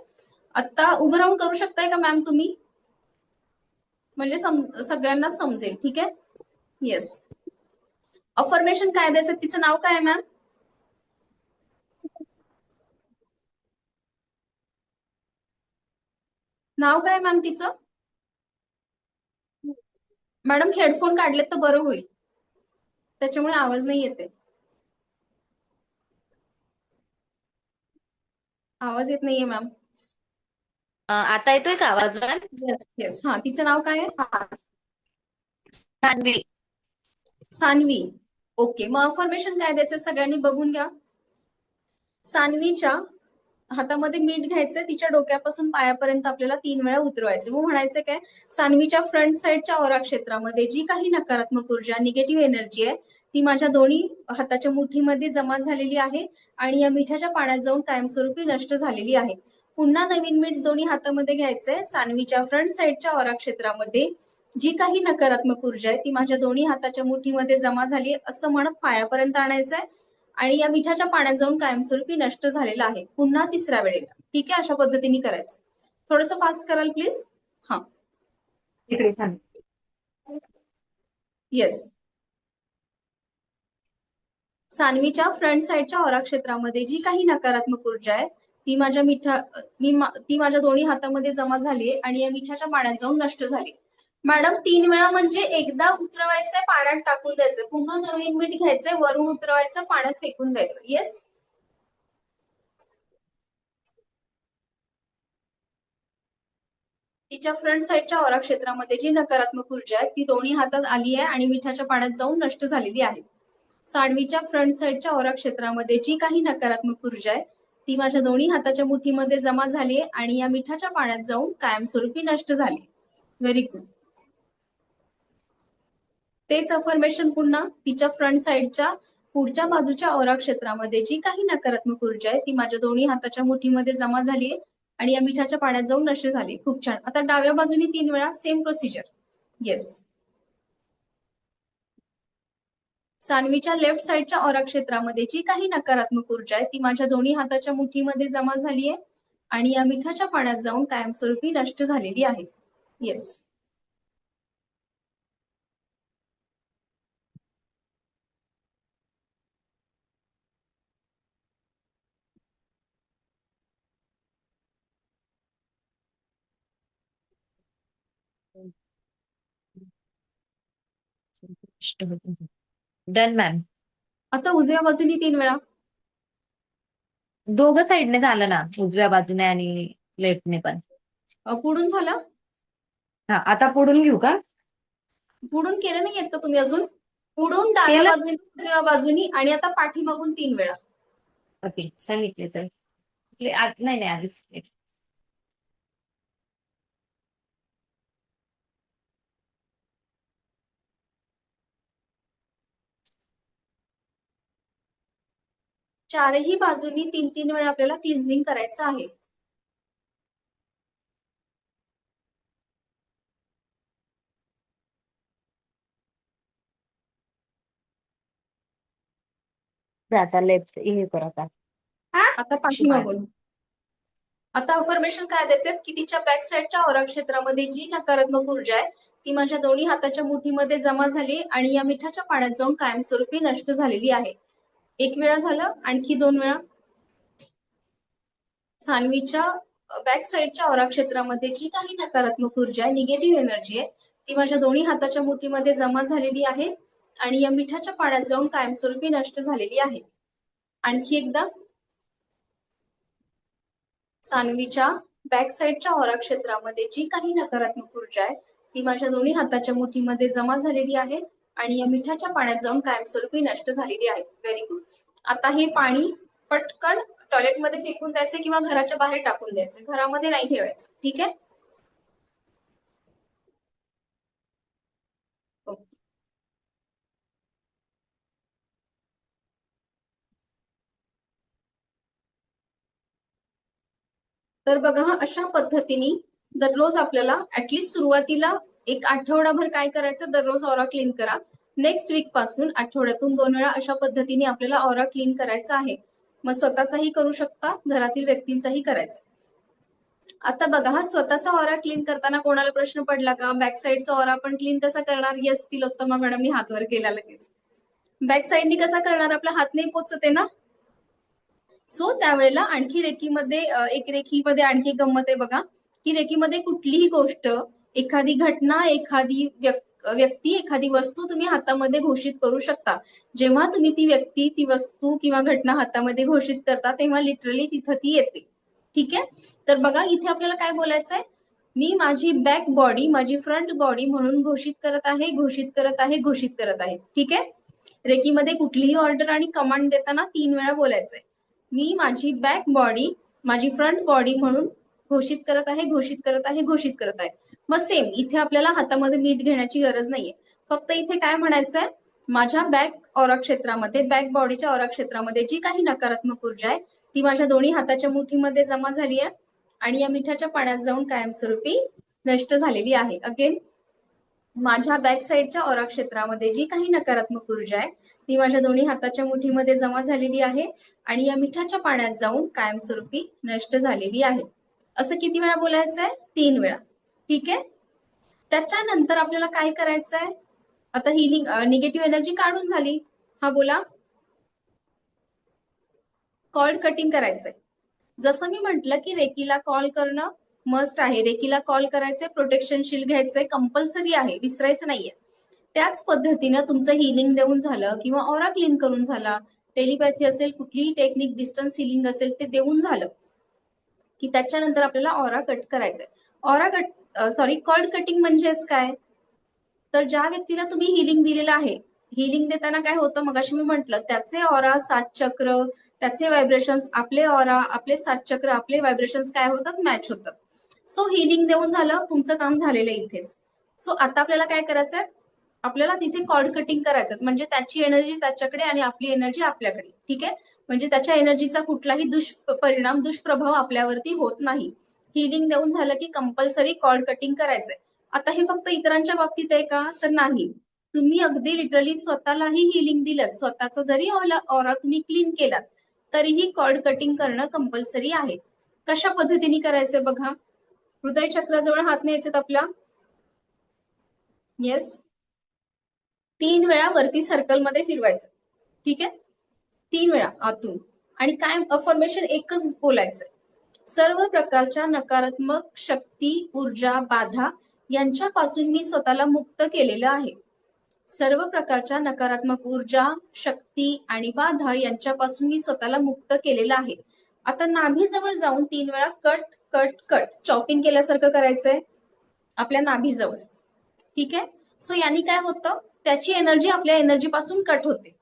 आता उभं राहून करू शकताय का मॅम तुम्ही, म्हणजे सगळ्यांना समजेल. ठीक आहे. येस. अफर्मेशन काय द्यायचं, तिचं नाव काय आहे मॅम? नाव काय मॅम तिचं? मॅडम हेडफोन काढलेत तर बरं होईल, त्याच्यामुळे आवाज नाही येते. आवाज येत नाहीये मॅम. आता येतोय का आवाज? Yes yes. हा, तिचं नाव काय आहे? सान्वी. सान्वी. ओके, मग अफर्मेशन काय द्यायचं सगळ्यांनी बघून घ्या. सान्वीच्या हातामध्ये मीठ घ्यायचंय, तिच्या डोक्यापासून पायापर्यंत आपल्याला 3 वेळा उतरवायचं. मग म्हणायचं काय, सान्वीच्या फ्रंट साइडच्या ऑरा क्षेत्रामध्ये जी काही नकारात्मक ऊर्जा, निगेटिव्ह एनर्जी आहे ती माझ्या दोन्ही हाताच्या मुठीमध्ये जमा झालेली आहे आणि या मिठाच्या पाण्यात जाऊन कायमस्वरूपी नष्ट झालेली आहे. पुन्हा नवीन मीठ दोन्ही हातामध्ये घ्यायचंय. सान्वीच्या फ्रंट साइडच्या ऑरा क्षेत्रामध्ये जी काही नकारात्मक ऊर्जा आहे ती माझ्या दोन्ही हाताच्या मुठीमध्ये जमा झाली असं म्हणत पायापर्यंत आणायचंय आणि या मिठाच्या पाण्यात जाऊन कायमस्वरूपी नष्ट झालेला आहे. पुन्हा 3ऱ्या वेळेला. ठीक आहे, अशा पद्धतीने करायचं. थोडस फास्ट कराल प्लीज. हा, येस. सान्वीच्या फ्रंट साइडच्या ऑरा क्षेत्रामध्ये जी काही नकारात्मक ऊर्जा आहे ती माझ्या दोन्ही हातामध्ये जमा झाली आहे आणि या मिठाच्या पाण्यात जाऊन नष्ट झाली. मॅडम 3 वेळा म्हणजे एकदा उतरवायचंय, पाण्यात टाकून द्यायचं, पुन्हा नवीन मीठ घ्यायचंय, वरून उतरवायचं, पाण्यात फेकून द्यायचं. येस. तिच्या फ्रंट साइडच्या ऑरा क्षेत्रामध्ये जी नकारात्मक ऊर्जा आहे ती दोन्ही हातात आली आहे आणि मिठाच्या पाण्यात जाऊन नष्ट झालेली आहे. सान्वीच्या फ्रंट साइडच्या ऑरा क्षेत्रामध्ये जी काही नकारात्मक ऊर्जा आहे ती माझ्या दोन्ही हाताच्या मुठीमध्ये जमा झाली आणि या मिठाच्या पाण्यात जाऊन कायमस्वरूपी नष्ट झाली. Very good. तेच अफर्मेशन पुन्हा तिच्या फ्रंट साइडच्या पुढच्या बाजूच्या औरा क्षेत्रामध्ये जी काही नकारात्मक ऊर्जा आहे ती माझ्या दोन्ही हाताच्या मुठीमध्ये जमा झाली आणि या मिठाच्या पाण्यात जाऊन नष्ट झाली. खूप छान. आता डाव्या बाजूनी 3 वेळा सेम प्रोसिजर. येस. सान्वीच्या लेफ्ट साइडच्या औरा क्षेत्रामध्ये जी काही नकारात्मक ऊर्जा आहे ती माझ्या दोन्ही हाताच्या मुठीमध्ये जमा झाली आहे आणि या मिठाच्या पाण्यात जाऊन कायमस्वरूपी नष्ट झालेली आहे. येस. Done ma'am. आता उजव्या बाजूनी 3 वेळा. दोघं साईडने झालं ना, उजव्या बाजूने आणि लेफ्टने पण. पुढून झालं. हा, आता पुढून घेऊ का? पुढून केलं नाहीयेत का तुम्ही अजून? पुढून डाव्या केलं. बाजूनी उजव्या बाजूनी आणि आता पाठीमागून 3 वेळा. ओके, सांगितले सर. नाही आधीच. चारही बाजूनी 3-3 वेळा आपल्याला क्लिन्झिंग करायचं आहे. आता लेफ्ट हे कर आता. आता पाठीमागून. आता अफर्मेशन काय द्यायचे की तिच्या बॅक साइडच्या औरा क्षेत्रामध्ये जी नकारात्मक ऊर्जा आहे ती माझ्या दोन्ही हाताच्या मुठीमध्ये जमा झाली आणि या मिठाच्या पाण्यात जाऊन कायमस्वरूपी नष्ट झालेली आहे. 1 वेळा झालं. आणखी 2 वेळा. सान्वीच्या बॅक साइडच्या औरा क्षेत्रामध्ये जी काही नकारात्मक ऊर्जा आहे, निगेटिव्ह एनर्जी आहे, ती माझ्या दोन्ही हाताच्या मुठीमध्ये जमा झालेली आहे आणि या मिठाच्या पाण्यात जाऊन कायमस्वरूपी नष्ट झालेली आहे. आणखी एकदा. सान्वीच्या बॅक साइडच्या औरा क्षेत्रामध्ये जी काही नकारात्मक ऊर्जा आहे ती माझ्या दोन्ही हाताच्या मुठीमध्ये जमा झालेली आहे आणि या मिठाच्या पाण्यात जाऊन कायमस्वरूपी नष्ट झालेली आहे. Very good. आता हे पाणी पटकन टॉयलेटमध्ये फेकून द्यायचे किंवा घराच्या बाहेर टाकून द्यायचे. घरामध्ये नाही ठेवायचं. ठीक आहे. तर बघा, अशा पद्धतीने दररोज आपल्याला ऍटलिस्ट सुरुवातीला एक आठवडाभर काय करायचं, दररोज ऑरा क्लीन करा. नेक्स्ट वीक पासून आठवड्यातून 2 वेळा अशा पद्धतीने आपल्याला ऑरा क्लीन करायचा आहे. मग स्वतःचाही करू शकता, घरातील व्यक्तींचाही करायचा. आता बघा, हा स्वतःचा ऑरा क्लीन करताना कोणाला प्रश्न पडला का, बॅक साइडचा ऑरा आपण क्लीन कसा करणार? येस, तिलोत्तमा मॅडमनी हात वर केला लगेच. बॅक साइडनी कसा करणार? आपला हात नाही पोचते ना. सो त्यावेळेला आणखी रेकीमध्ये एक रेकीमध्ये आणखी गंमत आहे बघा, की रेकीमध्ये कुठलीही गोष्ट, एखादी घटना, एखादी व्यक्ती, एखादी वस्तू तुम्ही हातामध्ये घोषित करू शकता. जेव्हा तुम्ही ती व्यक्ती, ती वस्तू किंवा घटना हातामध्ये घोषित करता तेव्हा लिटरली तिथं ती येते. ठीक आहे. तर बघा, इथे आपल्याला काय बोलायचंय, मी माझी बॅक बॉडी माझी फ्रंट बॉडी म्हणून घोषित करत आहे, घोषित करत आहे, घोषित करत आहे. ठीक आहे. रेकीमध्ये कुठलीही ऑर्डर आणि कमांड देताना 3 वेळा बोलायचंय. मी माझी बॅक बॉडी माझी फ्रंट बॉडी म्हणून घोषित करत आहे, घोषित करत आहे, घोषित करत आहे. मग सेम इथे आपल्याला हातामध्ये मीठ घेण्याची गरज नाहीये. फक्त इथे काय म्हणायचंय, माझ्या बॅक ऑरा क्षेत्रामध्ये, बॅक बॉडीच्या ऑरा क्षेत्रामध्ये जी काही नकारात्मक ऊर्जा आहे ती माझ्या दोन्ही हाताच्या मुठीमध्ये जमा झाली आहे आणि या मिठाच्या पाण्यात जाऊन कायमस्वरूपी नष्ट झालेली आहे. अगेन, माझ्या बॅक साइडच्या ऑरा क्षेत्रामध्ये जी काही नकारात्मक ऊर्जा आहे ती माझ्या दोन्ही हाताच्या मुठीमध्ये जमा झालेली आहे आणि या मिठाच्या पाण्यात जाऊन कायमस्वरूपी नष्ट झालेली आहे. असं किती वेळा बोलायचंय? 3 वेळा. ठीक आहे. त्याच्यानंतर आपल्याला काय करायचंय, आता हिलिंग, निगेटिव्ह एनर्जी काढून झाली. हा बोला. कॉर्ड कटिंग करायचंय. जसं मी म्हंटल की रेकीला कॉल करणं मस्ट आहे, रेकीला कॉल करायचंय, प्रोटेक्शन शील्ड घ्यायचंय, कंपल्सरी आहे, विसरायचं नाहीये. त्याच पद्धतीनं तुमचं हिलिंग देऊन झालं किंवा ऑरा क्लीन करून झाला, टेलिपॅथी असेल, कुठलीही टेक्निक, डिस्टन्स हिलिंग असेल, ते देऊन झालं की त्याच्यानंतर आपल्याला ऑरा कट करायचंय. ऑरा कट कॉर्ड कटिंग म्हणजेच काय, तर ज्या व्यक्तीला तुम्ही हिलिंग दिलेलं आहे हिलिंग देताना काय होतं, मगाशी मी म्हंटल त्याचे ऑरा 7 चक्र, त्याचे व्हायब्रेशन्स, आपले ऑरा, आपले 7 चक्र, आपले व्हायब्रेशन्स काय होतात, मॅच होतात. सो हिलिंग देऊन झालं, तुमचं काम झालेलं इथेच. सो आता आपल्याला काय करायचंय, आपल्याला तिथे कॉर्ड कटिंग करायचं, म्हणजे त्याची एनर्जी त्याच्याकडे आणि आपली एनर्जी आपल्याकडे. ठीक आहे, म्हणजे त्याच्या एनर्जीचा कुठलाही दुष्परिणाम, दुष्प्रभाव आपल्यावरती होत नाही. हिलिंग देऊन झालं की कंपल्सरी कॉर्ड कटिंग करायचंय. आता हे फक्त इतरांच्या बाबतीत आहे का, तर नाही. तुम्ही अगदी लिटरली स्वतःलाही हिलिंग दिलं, स्वतःचा जरी ऑरा तुम्ही क्लीन केलात तरीही कॉर्ड कटिंग करणं कंपल्सरी आहे. कशा पद्धतीने करायचंय बघा, हृदय चक्राजवळ हात न्यायचे आपला. येस, 3 वेळा वरती सर्कलमध्ये फिरवायचं. ठीक आहे, 3 वेळा आतून. आणि काय अफर्मेशन एकच बोलायचं, सर्व प्रकारच्या नकारात्मक शक्ती, ऊर्जा, बाधा यांच्यापासून मी स्वतःला मुक्त केलेलं आहे. सर्व प्रकारच्या नकारात्मक ऊर्जा, शक्ती आणि बाधा यांच्यापासून मी स्वतःला मुक्त केलेलं आहे. आता नाभीजवळ जाऊन 3 वेळा कट कट कट, चॉपिंग केल्यासारखं करायचंय आपल्या नाभीजवळ. ठीक आहे, सो यांनी काय होतं, त्याची एनर्जी आपल्या एनर्जी पासून कट होते.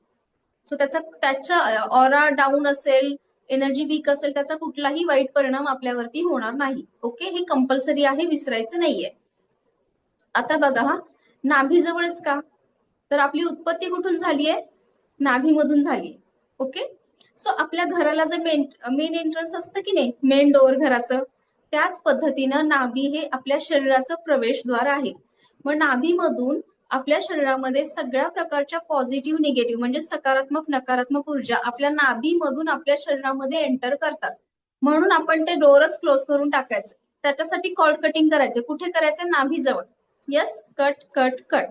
सो त्याचा ऑरा डाऊन असेल, एनर्जी वीक असेल, त्याचा कुठलाही वाईट परिणाम आपल्यावरती होणार नाही. ओके, हे कंपल्सरी आहे, विसरायचं नाहीये. आता बघा हा, नाभीजवळच का, तर आपली उत्पत्ती कुठून झालीये, नाभीमधून झाली. ओके, सो आपल्या घराला जे मेन एंट्रन्स असतं की नाही, मेन डोअर घराचं, त्याच पद्धतीनं नाभी हे आपल्या शरीराचं प्रवेशद्वार आहे. मग नाभीमधून आपल्या शरीरामध्ये सगळ्या प्रकारच्या पॉझिटिव्ह, निगेटिव्ह म्हणजे सकारात्मक, नकारात्मक ऊर्जा आपल्या नाभीमधून आपल्या शरीरामध्ये एंटर करतात. म्हणून आपण ते डोअरच क्लोज करून टाकायचं. त्याच्यासाठी कॉर्ड कटिंग करायचं. कुठे करायचं, नाभीजवळ. Yes, cut cut cut.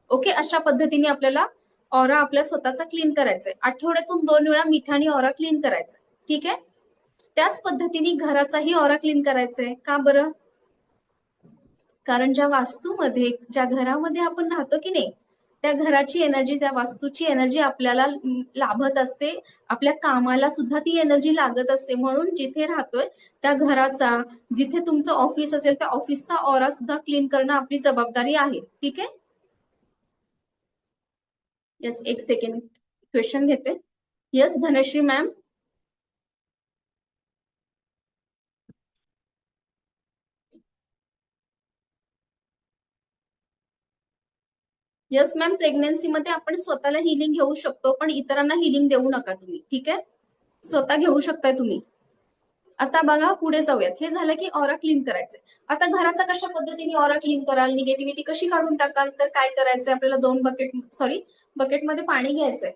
Okay, अशा पद्धतीने आपल्याला ऑरा आपल्या स्वतःचा क्लीन करायचंय. आठवड्यातून 2 वेळा मिठाने ऑरा क्लीन करायचं. ठीक आहे, त्याच पद्धतीने घराचाही ऑरा क्लीन करायचंय. का बरं, कारण ज्या वास्तूमध्ये, ज्या घरामध्ये आपण राहतो की नाही, त्या घराची एनर्जी, त्या वास्तूची एनर्जी आपल्याला लाभत असते. आपल्या कामाला सुद्धा ती एनर्जी लागत असते. म्हणून जिथे राहतोय त्या घराचा, जिथे तुमचं ऑफिस असेल त्या ऑफिसचा ऑरा सुद्धा क्लीन करणं आपली जबाबदारी आहे. ठीक आहे, यस, एक सेकंड क्वेश्चन घेते. Yes, Dhanashree ma'am. Yes ma'am, प्रेग्नन्सीमध्ये आपण स्वतःला हिलिंग घेऊ शकतो, पण इतरांना हिलिंग देऊ नका तुम्ही. ठीक आहे, स्वतः घेऊ शकताय तुम्ही. आता बघा, पुढे जाऊयात. हे झालं की ऑरा क्लीन करायचंय. आता घराचा कशा पद्धतीने ऑरा क्लीन कराल, निगेटिव्हिटी कशी काढून टाकाल, तर काय करायचंय आपल्याला, 2 बकेटमध्ये पाणी घ्यायचंय.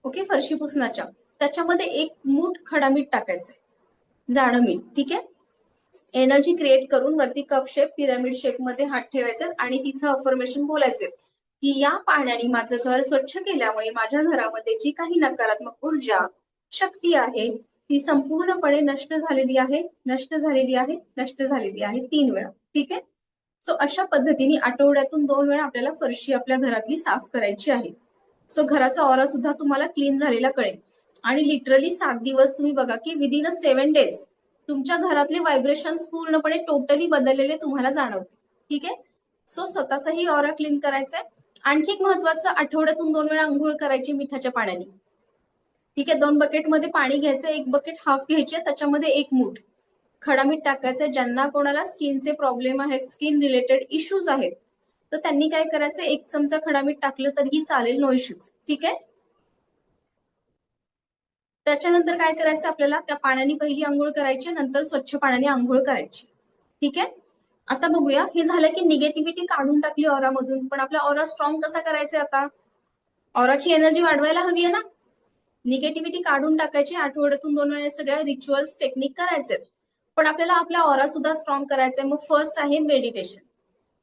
ओके, फरशी पुसण्याच्या, त्याच्यामध्ये 1 मूठ खडा मीठ टाकायचंय, जाडं मीठ. ठीक आहे, एनर्जी क्रिएट करून वरती कप शेप, पिरामिड शेप मध्ये हात ठेवायचे आणि तिथं अफर्मेशन बोलायचे की या पाण्याने माझं घर स्वच्छ केल्यामुळे माझ्या घरामध्ये जी काही नकारात्मक ऊर्जा, शक्ती आहे ती संपूर्णपणे नष्ट झालेली आहे, नष्ट झालेली आहे, नष्ट झालेली आहे. 3 वेळा. ठीक आहे, सो अशा पद्धतीने आठवड्यातून 2 वेळा आपल्याला फरशी आपल्या घरातली साफ करायची आहे. सो घराचा ऑरा सुद्धा तुम्हाला क्लीन झालेला कळेल. आणि लिटरली 7 दिवस तुम्ही बघा की विदिन 7 डेज तुमच्या घरातले व्हायब्रेशन्स पूर्णपणे टोटली बदललेले तुम्हाला जाणवते. ठीक आहे, सो स्वतःचाही ऑरा क्लीन करायचंय. आणखी एक महत्वाचं, आठवड्यातून 2 वेळा आंघोळ करायची मिठाच्या पाण्याने. ठीक आहे, 2 बकेटमध्ये पाणी घ्यायचं, 1 बकेट हाफ घ्यायचे, त्याच्यामध्ये 1 मूठ खडा मीठ टाकायचं. ज्यांना कोणाला स्किनचे प्रॉब्लेम आहेत, स्किन रिलेटेड इश्यूज आहेत, तर त्यांनी काय करायचं, 1 चमचा खडा मीठ टाकलं तरीही चालेल, नो इश्यूज. ठीक आहे, त्याच्यानंतर काय करायचं, आपल्याला त्या पाण्याने पहिली आंघोळ करायची, नंतर स्वच्छ पाण्याने आंघोळ करायची. ठीक आहे, आता बघूया. हे झालं की निगेटिव्हिटी काढून टाकली ऑरामधून, पण आपला ऑरा स्ट्रॉंग कसा करायचा, आता ऑराची एनर्जी वाढवायला हवी आहे ना. निगेटिव्हिटी काढून टाकायची, आठवड्यातून 2 वेळा सगळ्या रिच्युअल्स, टेक्निक करायचे. पण आपल्याला आपला ऑरा सुद्धा स्ट्रॉंग करायचा आहे. मग फर्स्ट आहे मेडिटेशन.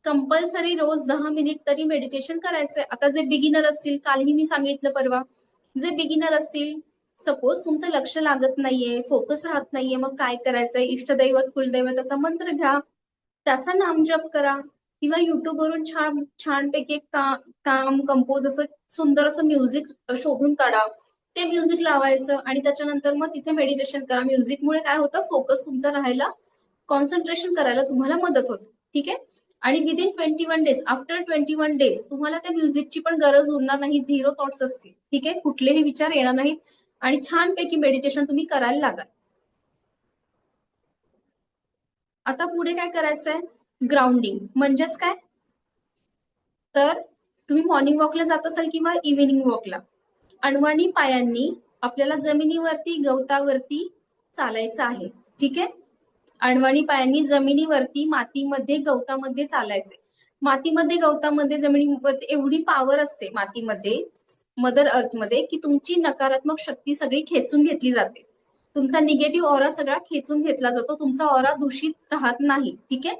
कंपल्सरी रोज 10 मिनिट तरी मेडिटेशन करायचंय. आता जे बिगिनर असतील, कालही मी सांगितलं परवा, जे बिगिनर असतील, सपोज तुमचं लक्ष लागत नाहीये, फोकस राहत नाहीये, मग काय करायचंय, इष्टदैवत, कुलदैवताचा मंत्र घ्या, त्याचा नामजप करा, किंवा युट्यूबवरून छानपैकी काम कंपोज असं सुंदर असं म्युझिक शोधून काढा, ते म्युझिक लावायचं आणि त्याच्यानंतर मग तिथे मेडिटेशन करा. म्युझिकमुळे काय होतं, फोकस तुमचा राहायला, कॉन्सन्ट्रेशन करायला तुम्हाला मदत होते. ठीक आहे, आणि विदिन 21 डेज, आफ्टर 21 डेज तुम्हाला त्या म्युझिकची पण गरज उरणार नाही, 0 थॉट्स असतील. ठीक आहे, कुठलेही विचार येणार नाहीत आणि छानपैकी मेडिटेशन तुम्ही करायला लागाल. आता पुढे काय करायचंय, ग्राउंडिंग. म्हणजेच काय, तर तुम्ही मॉर्निंग वॉकला जात असाल किंवा इव्हिनिंग वॉकला, अणवाणी पायांनी आपल्याला जमिनीवरती गवतावरती चालायचं आहे. ठीक आहे, अणवाणी पायांनी जमिनीवरती मातीमध्ये गवतामध्ये चालायचे. मातीमध्ये गवतामध्ये जमिनीवरती एवढी पॉवर असते मातीमध्ये, मदर अर्थ मध्ये, की तुमची नकारात्मक शक्ती सगळी खेचून घेतली जाते. तुमचा निगेटिव्ह ऑरा सगळा खेचून घेतला जातो, तुमचा ऑरा दूषित राहत नाही. ठीक आहे,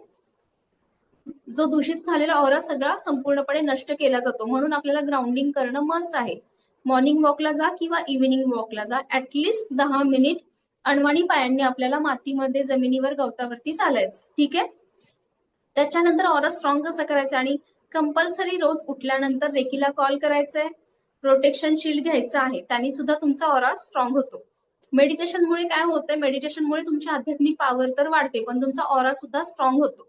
जो दूषित झालेला ऑरा सगळा संपूर्णपणे नष्ट केला जातो. म्हणून आपल्याला ग्राउंडिंग करणं मस्ट आहे. मॉर्निंग वॉकला जा किंवा इव्हिनिंग वॉकला जा, ऍटलिस्ट 10 मिनिट अणवाणी पायांनी आपल्याला मातीमध्ये जमिनीवर गवतावरती चालायचं. ठीक आहे, त्याच्यानंतर ऑरा स्ट्रॉंग कसं करायचं, आणि कंपल्सरी रोज उठल्यानंतर रेकीला कॉल करायचंय, प्रोटेक्शन शील्ड घ्यायचं आहे, त्यांनी सुद्धा तुमचा ऑरा स्ट्रॉंग होतो. मेडिटेशनमुळे काय होतंय, मेडिटेशनमुळे तुमची आध्यात्मिक पॉवर तर वाढते, पण तुमचा ऑरा सुद्धा स्ट्रॉंग होतो.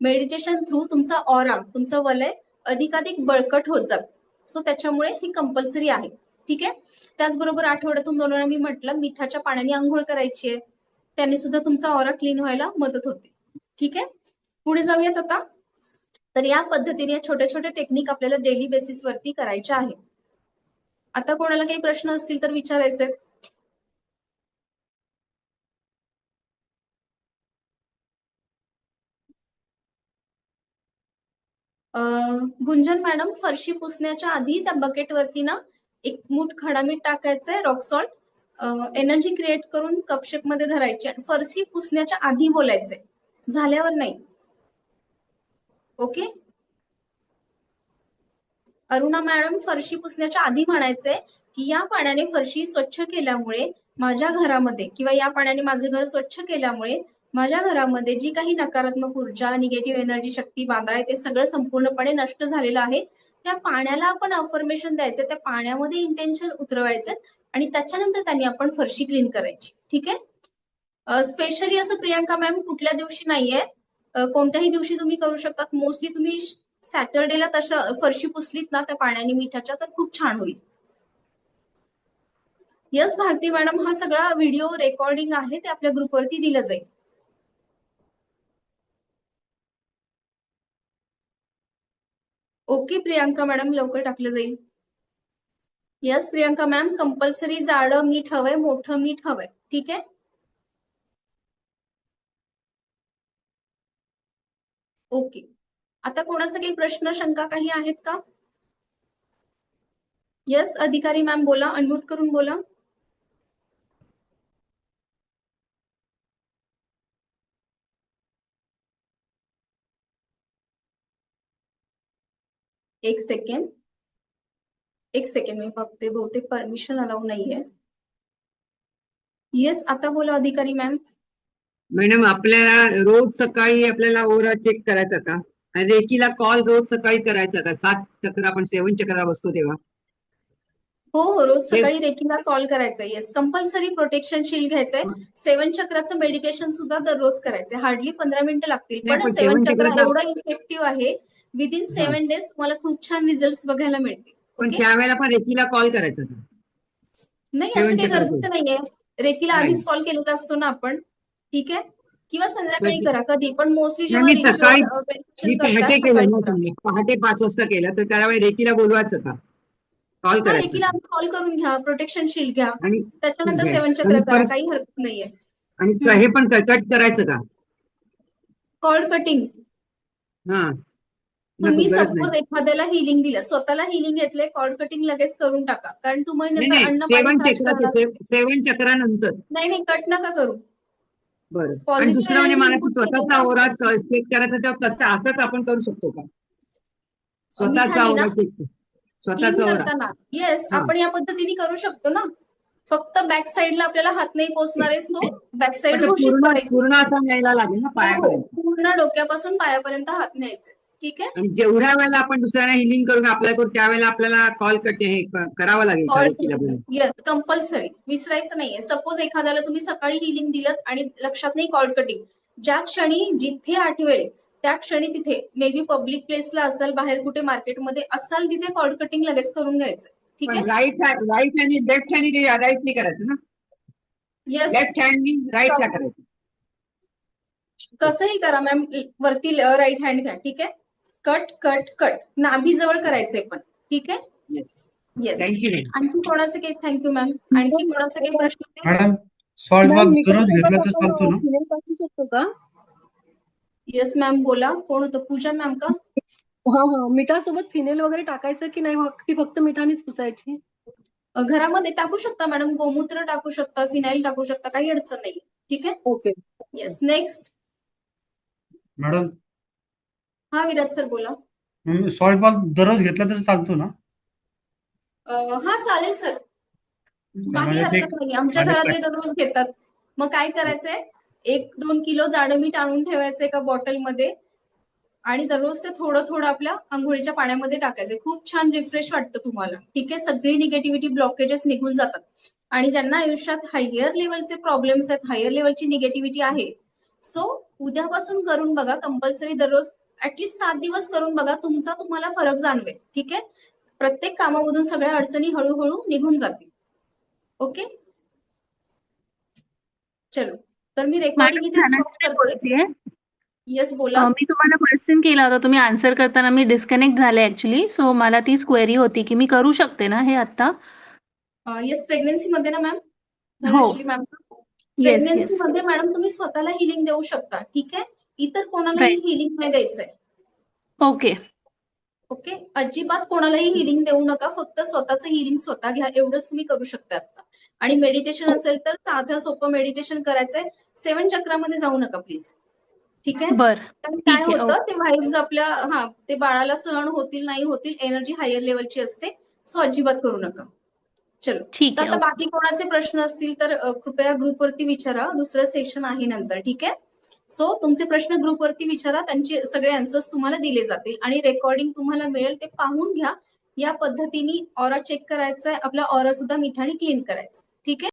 मेडिटेशन थ्रू तुमचा ऑरा, तुमचं वलय अधिकाधिक बळकट होत जातं. सो त्याच्यामुळे ही कंपल्सरी आहे. ठीक आहे, त्याचबरोबर आठवड्यातून 2 वेळा मी म्हटलं मिठाच्या पाण्याने आंघोळ करायची आहे, त्याने सुद्धा तुमचा ऑरा क्लीन व्हायला मदत होते. ठीक आहे, पुढे जाऊयात आता. तर या पद्धतीने छोट्या छोट्या टेक्निक आपल्याला डेली बेसिस वरती करायच्या आहेत. आता कोणाला काही प्रश्न असतील तर विचारायचे. गुंजन मॅडम, फरशी पुसण्याच्या आधी त्या बकेटवरती ना 1 मूठ खडा मीठ टाकायचंय, रॉक सॉल्ट, एनर्जी क्रिएट करून कपशेप मध्ये धरायची आणि फरशी पुसण्याच्या आधी बोलायचंय, झाल्यावर नाही. ओके. अरुणा मॅडम, फरशी पुसण्याच्या आधी म्हणायचंय की या पाण्याने फरशी स्वच्छ केल्यामुळे माझ्या घरामध्ये, किंवा या पाण्याने माझं घर स्वच्छ केल्यामुळे माझ्या घरामध्ये जी काही नकारात्मक ऊर्जा, निगेटिव्ह एनर्जी, शक्ती बाधा आहे, ते सगळं संपूर्णपणे नष्ट झालेलं आहे. त्या पाण्याला आपण अफर्मेशन द्यायचं, त्या पाण्यामध्ये इंटेन्शन उतरवायचं आणि त्याच्यानंतर त्यांनी आपण फरशी क्लीन करायची. ठीक आहे, स्पेशली असं प्रियांका मॅम कुठल्या दिवशी नाहीये, कोणत्याही दिवशी तुम्ही करू शकतात. मोस्टली तुम्ही सॅटर्डेला तशा फरशी पुसलीत ना त्या पाण्याने मिठाच्या, तर खूप छान होईल. यस भारती मॅडम, हा सगळा व्हिडिओ रेकॉर्डिंग आहे, ते आपल्या ग्रुपवरती दिलं जाईल. ओके प्रियांका मॅडम, लवकर टाकलं जाईल. यस प्रियांका मॅम, कंपल्सरी जाडं मीठ हवंय, मोठं मीठ हवंय. ठीक आहे, ओके. आता कोणाचा काही प्रश्न, शंका काही आहेत का? यस अधिकारी मॅम, बोला, अनम्यूट करून बोला. एक सेकंड मी बघते, बहुतेक परमिशन अलाउ नाहीये. येस, आता बोला अधिकारी मॅम. मॅडम, आपल्याला रोज सकाळी आपल्याला ओरा चेक करायचा का, आणि रेकीला कॉल रोज सकाळी करायचा का? 7 चक्र आपण 7 चक्राला बसतो तेव्हा. हो, रोज सकाळी रेकीला कॉल करायचा. येस, कंपल्सरी प्रोटेक्शन शील्ड घ्यायचंय. 7 चक्राचं मेडिटेशन सुद्धा दररोज करायचंय, हार्डली 15 मिनिटं लागतील, पण 7 चक्र एवढा इफेक्टिव्ह आहे. विदिन 7 डेज तुम्हाला खूप छान रिझल्ट बघायला मिळतील. पण त्यावेळेला पण रेकीला कॉल करायचा का? नाही, असं काही गरजेचं नाहीये. रेकीला आधीच कॉल केलेला असतो ना आपण. ठीक आहे, किंवा संध्याकाळी करा, कधी पण. मोस्टली जेव्हा सकाळी पहाटे 5 वाजता केलं तर त्यावेळी रेकीला बोलवायचं का? कॉल करायचा, रेकीला कॉल करून घ्या, प्रोटेक्शन शील्ड घ्या, त्याच्यानंतर 7 चक्र करा, काही हरकत नाहीये. आणि हे पण कट करायचं का? Cord cutting. हा, तुम्ही सपोज एखाद्याला हिलिंग दिलं, स्वतःला हिलिंग घेतलंय, कॉर्ड कटिंग लगेच करून टाका, कारण तुम्ही नंतर 7 चक्रानंतर नाही कट नका करू. बरं. आणि दुसरं म्हणजे मला स्वतःचा ओरा चेक करायचा, तेव्हा तसं असंच आपण करू शकतो का? स्वतःचा ओरा चेक स्वतःचा ओरा. येस, आपण या पद्धतीने करू शकतो ना. फक्त बॅक साईडला आपल्याला हात नाही पोचणार आहे, सो बॅक साईड पूर्ण असा न्यायला लागेल ना पायापर्यंत. पूर्ण डोक्यापासून पायापर्यंत हात न्यायचे. ठीक आहे, आणि जेवढ्या वेळेला आपण दुसऱ्यांना हिलिंग करून अप्लाय करू त्यावेळेला आपल्याला कॉल कट हे करावं लागेल. येस, कंपल्सरी, विसरायचं नाहीये. सपोज एखाद्याला तुम्ही सकाळी हिलिंग दिलं आणि लक्षात नाही कॉल कटिंग, ज्या क्षणी जिथे आठवेल त्या क्षणी तिथे मे बी पब्लिक प्लेसला असाल, बाहेर कुठे मार्केटमध्ये असाल, तिथे कॉर्ड कटिंग लगेच करून घ्यायचं. ठीक आहे. पण राईट आणि लेफ्ट हँड राईट नाही करायचं ना, येस, लेफ्ट हँड राईटला करायचं. कसंही करा मॅम, वरती राईट हँड घ्या. ठीक आहे. कट कट कट नाभी जवळ करायचंय पण. ठीक आहे. Yes, yes. थँक्यू. आणखी कोणाचे काही, थँक्यू मॅम, आणखी कोणाचे काही प्रश्न आहेत? मॅडम सॉल्ट बाथ दररोज घेतला तर चालतो ना? फिनेल टाकू शकतो का? येस मॅम, बोला. कोण होतं? पूजा मॅम का? हा हा, मिठासोबत फिनेल वगैरे टाकायचं की नाही, की फक्त मिठानेच पुसायची? घरामध्ये टाकू शकता मॅडम, गोमूत्र टाकू शकता, फिनाईल टाकू शकता, काही अडचण नाही. ठीक आहे. ओके. येस. नेक्स्ट. मॅडम हा विराज सर बोला. सॉल्ट बाथ दररोज घेतला तर चालतो ना? हा चालेल सर, काही म्हणजे ते हरकत नाही. आमच्या माझे घरातले दररोज घेतात. मग काय करायचंय, 1-2 किलो जाडं मीठ आणून ठेवायचं एका बॉटलमध्ये आणि दररोज ते थोडं थोडं आपल्या आंघोळीच्या पाण्यामध्ये टाकायचंय. खूप छान रिफ्रेश वाटतं तुम्हाला. ठीक आहे. सगळी निगेटिव्हिटी, ब्लॉकेजेस निघून जातात. आणि ज्यांना आयुष्यात हायर लेवलचे प्रॉब्लेम्स आहेत, हायर लेवलची निगेटिव्हिटी आहे, सो उद्यापासून करून बघा. कंपल्सरी दररोज ऍटलीस्ट 7 दिवस करून बघा. तुम्हाला फरक जाणवेल. ठीक आहे. प्रत्येक कामामधून सगळ्या अडचणी हळूहळू निघून जातील. ओके. चलो, तर मी रेकॉर्डिंग इथे स्टॉप करते. येस बोला. मी तुम्हाला क्वेश्चन केला होता, तुम्ही आन्सर करताना मी डिस्कनेक्ट झाले ऍक्च्युली. सो मला तीच क्वेरी होती की मी करू शकते ना हे आता? येस, प्रेग्नन्सी मध्ये ना मॅम, हो. Dhanashree ma'am, yes pregnancy yes. मध्ये मॅडम तुम्ही स्वतःला हिलिंग देऊ शकता. ठीक आहे. इतर कोणालाही राईट. हिलिंग नाही द्यायचंय. ओके. ओके. अजिबात कोणालाही हिलिंग देऊ नका. फक्त स्वतःचं हिलिंग स्वतः घ्या. एवढंच तुम्ही करू शकता आता. आणि मेडिटेशन असेल तर साधं सोपं मेडिटेशन करायचंय. 7 चक्रामध्ये जाऊ नका प्लीज. ठीक आहे. बर, कारण काय ठीक आहे. होतं, ते व्हाइब्स आपल्या ते बाळाला सहन होतील नाही होतील, एनर्जी हायर लेवलची असते. सो अजिबात करू नका. चलो, ठीक तर आहे. आता ओके. बाकी कोणाचे प्रश्न असतील तर कृपया ग्रुपवरती विचारा. दुसरं सेशन आहे नंतर. ठीक आहे. सो तुमचे प्रश्न ग्रुपवरती विचारा, त्यांचे सगळे आन्सर्स तुम्हाला दिले जातील आणि रेकॉर्डिंग तुम्हाला मिळेल, ते पाहून घ्या. या पद्धतीने ऑरा चेक करायचा आहे. आपला ऑरा सुद्धा मिठाने क्लीन करायचा. ठीक आहे.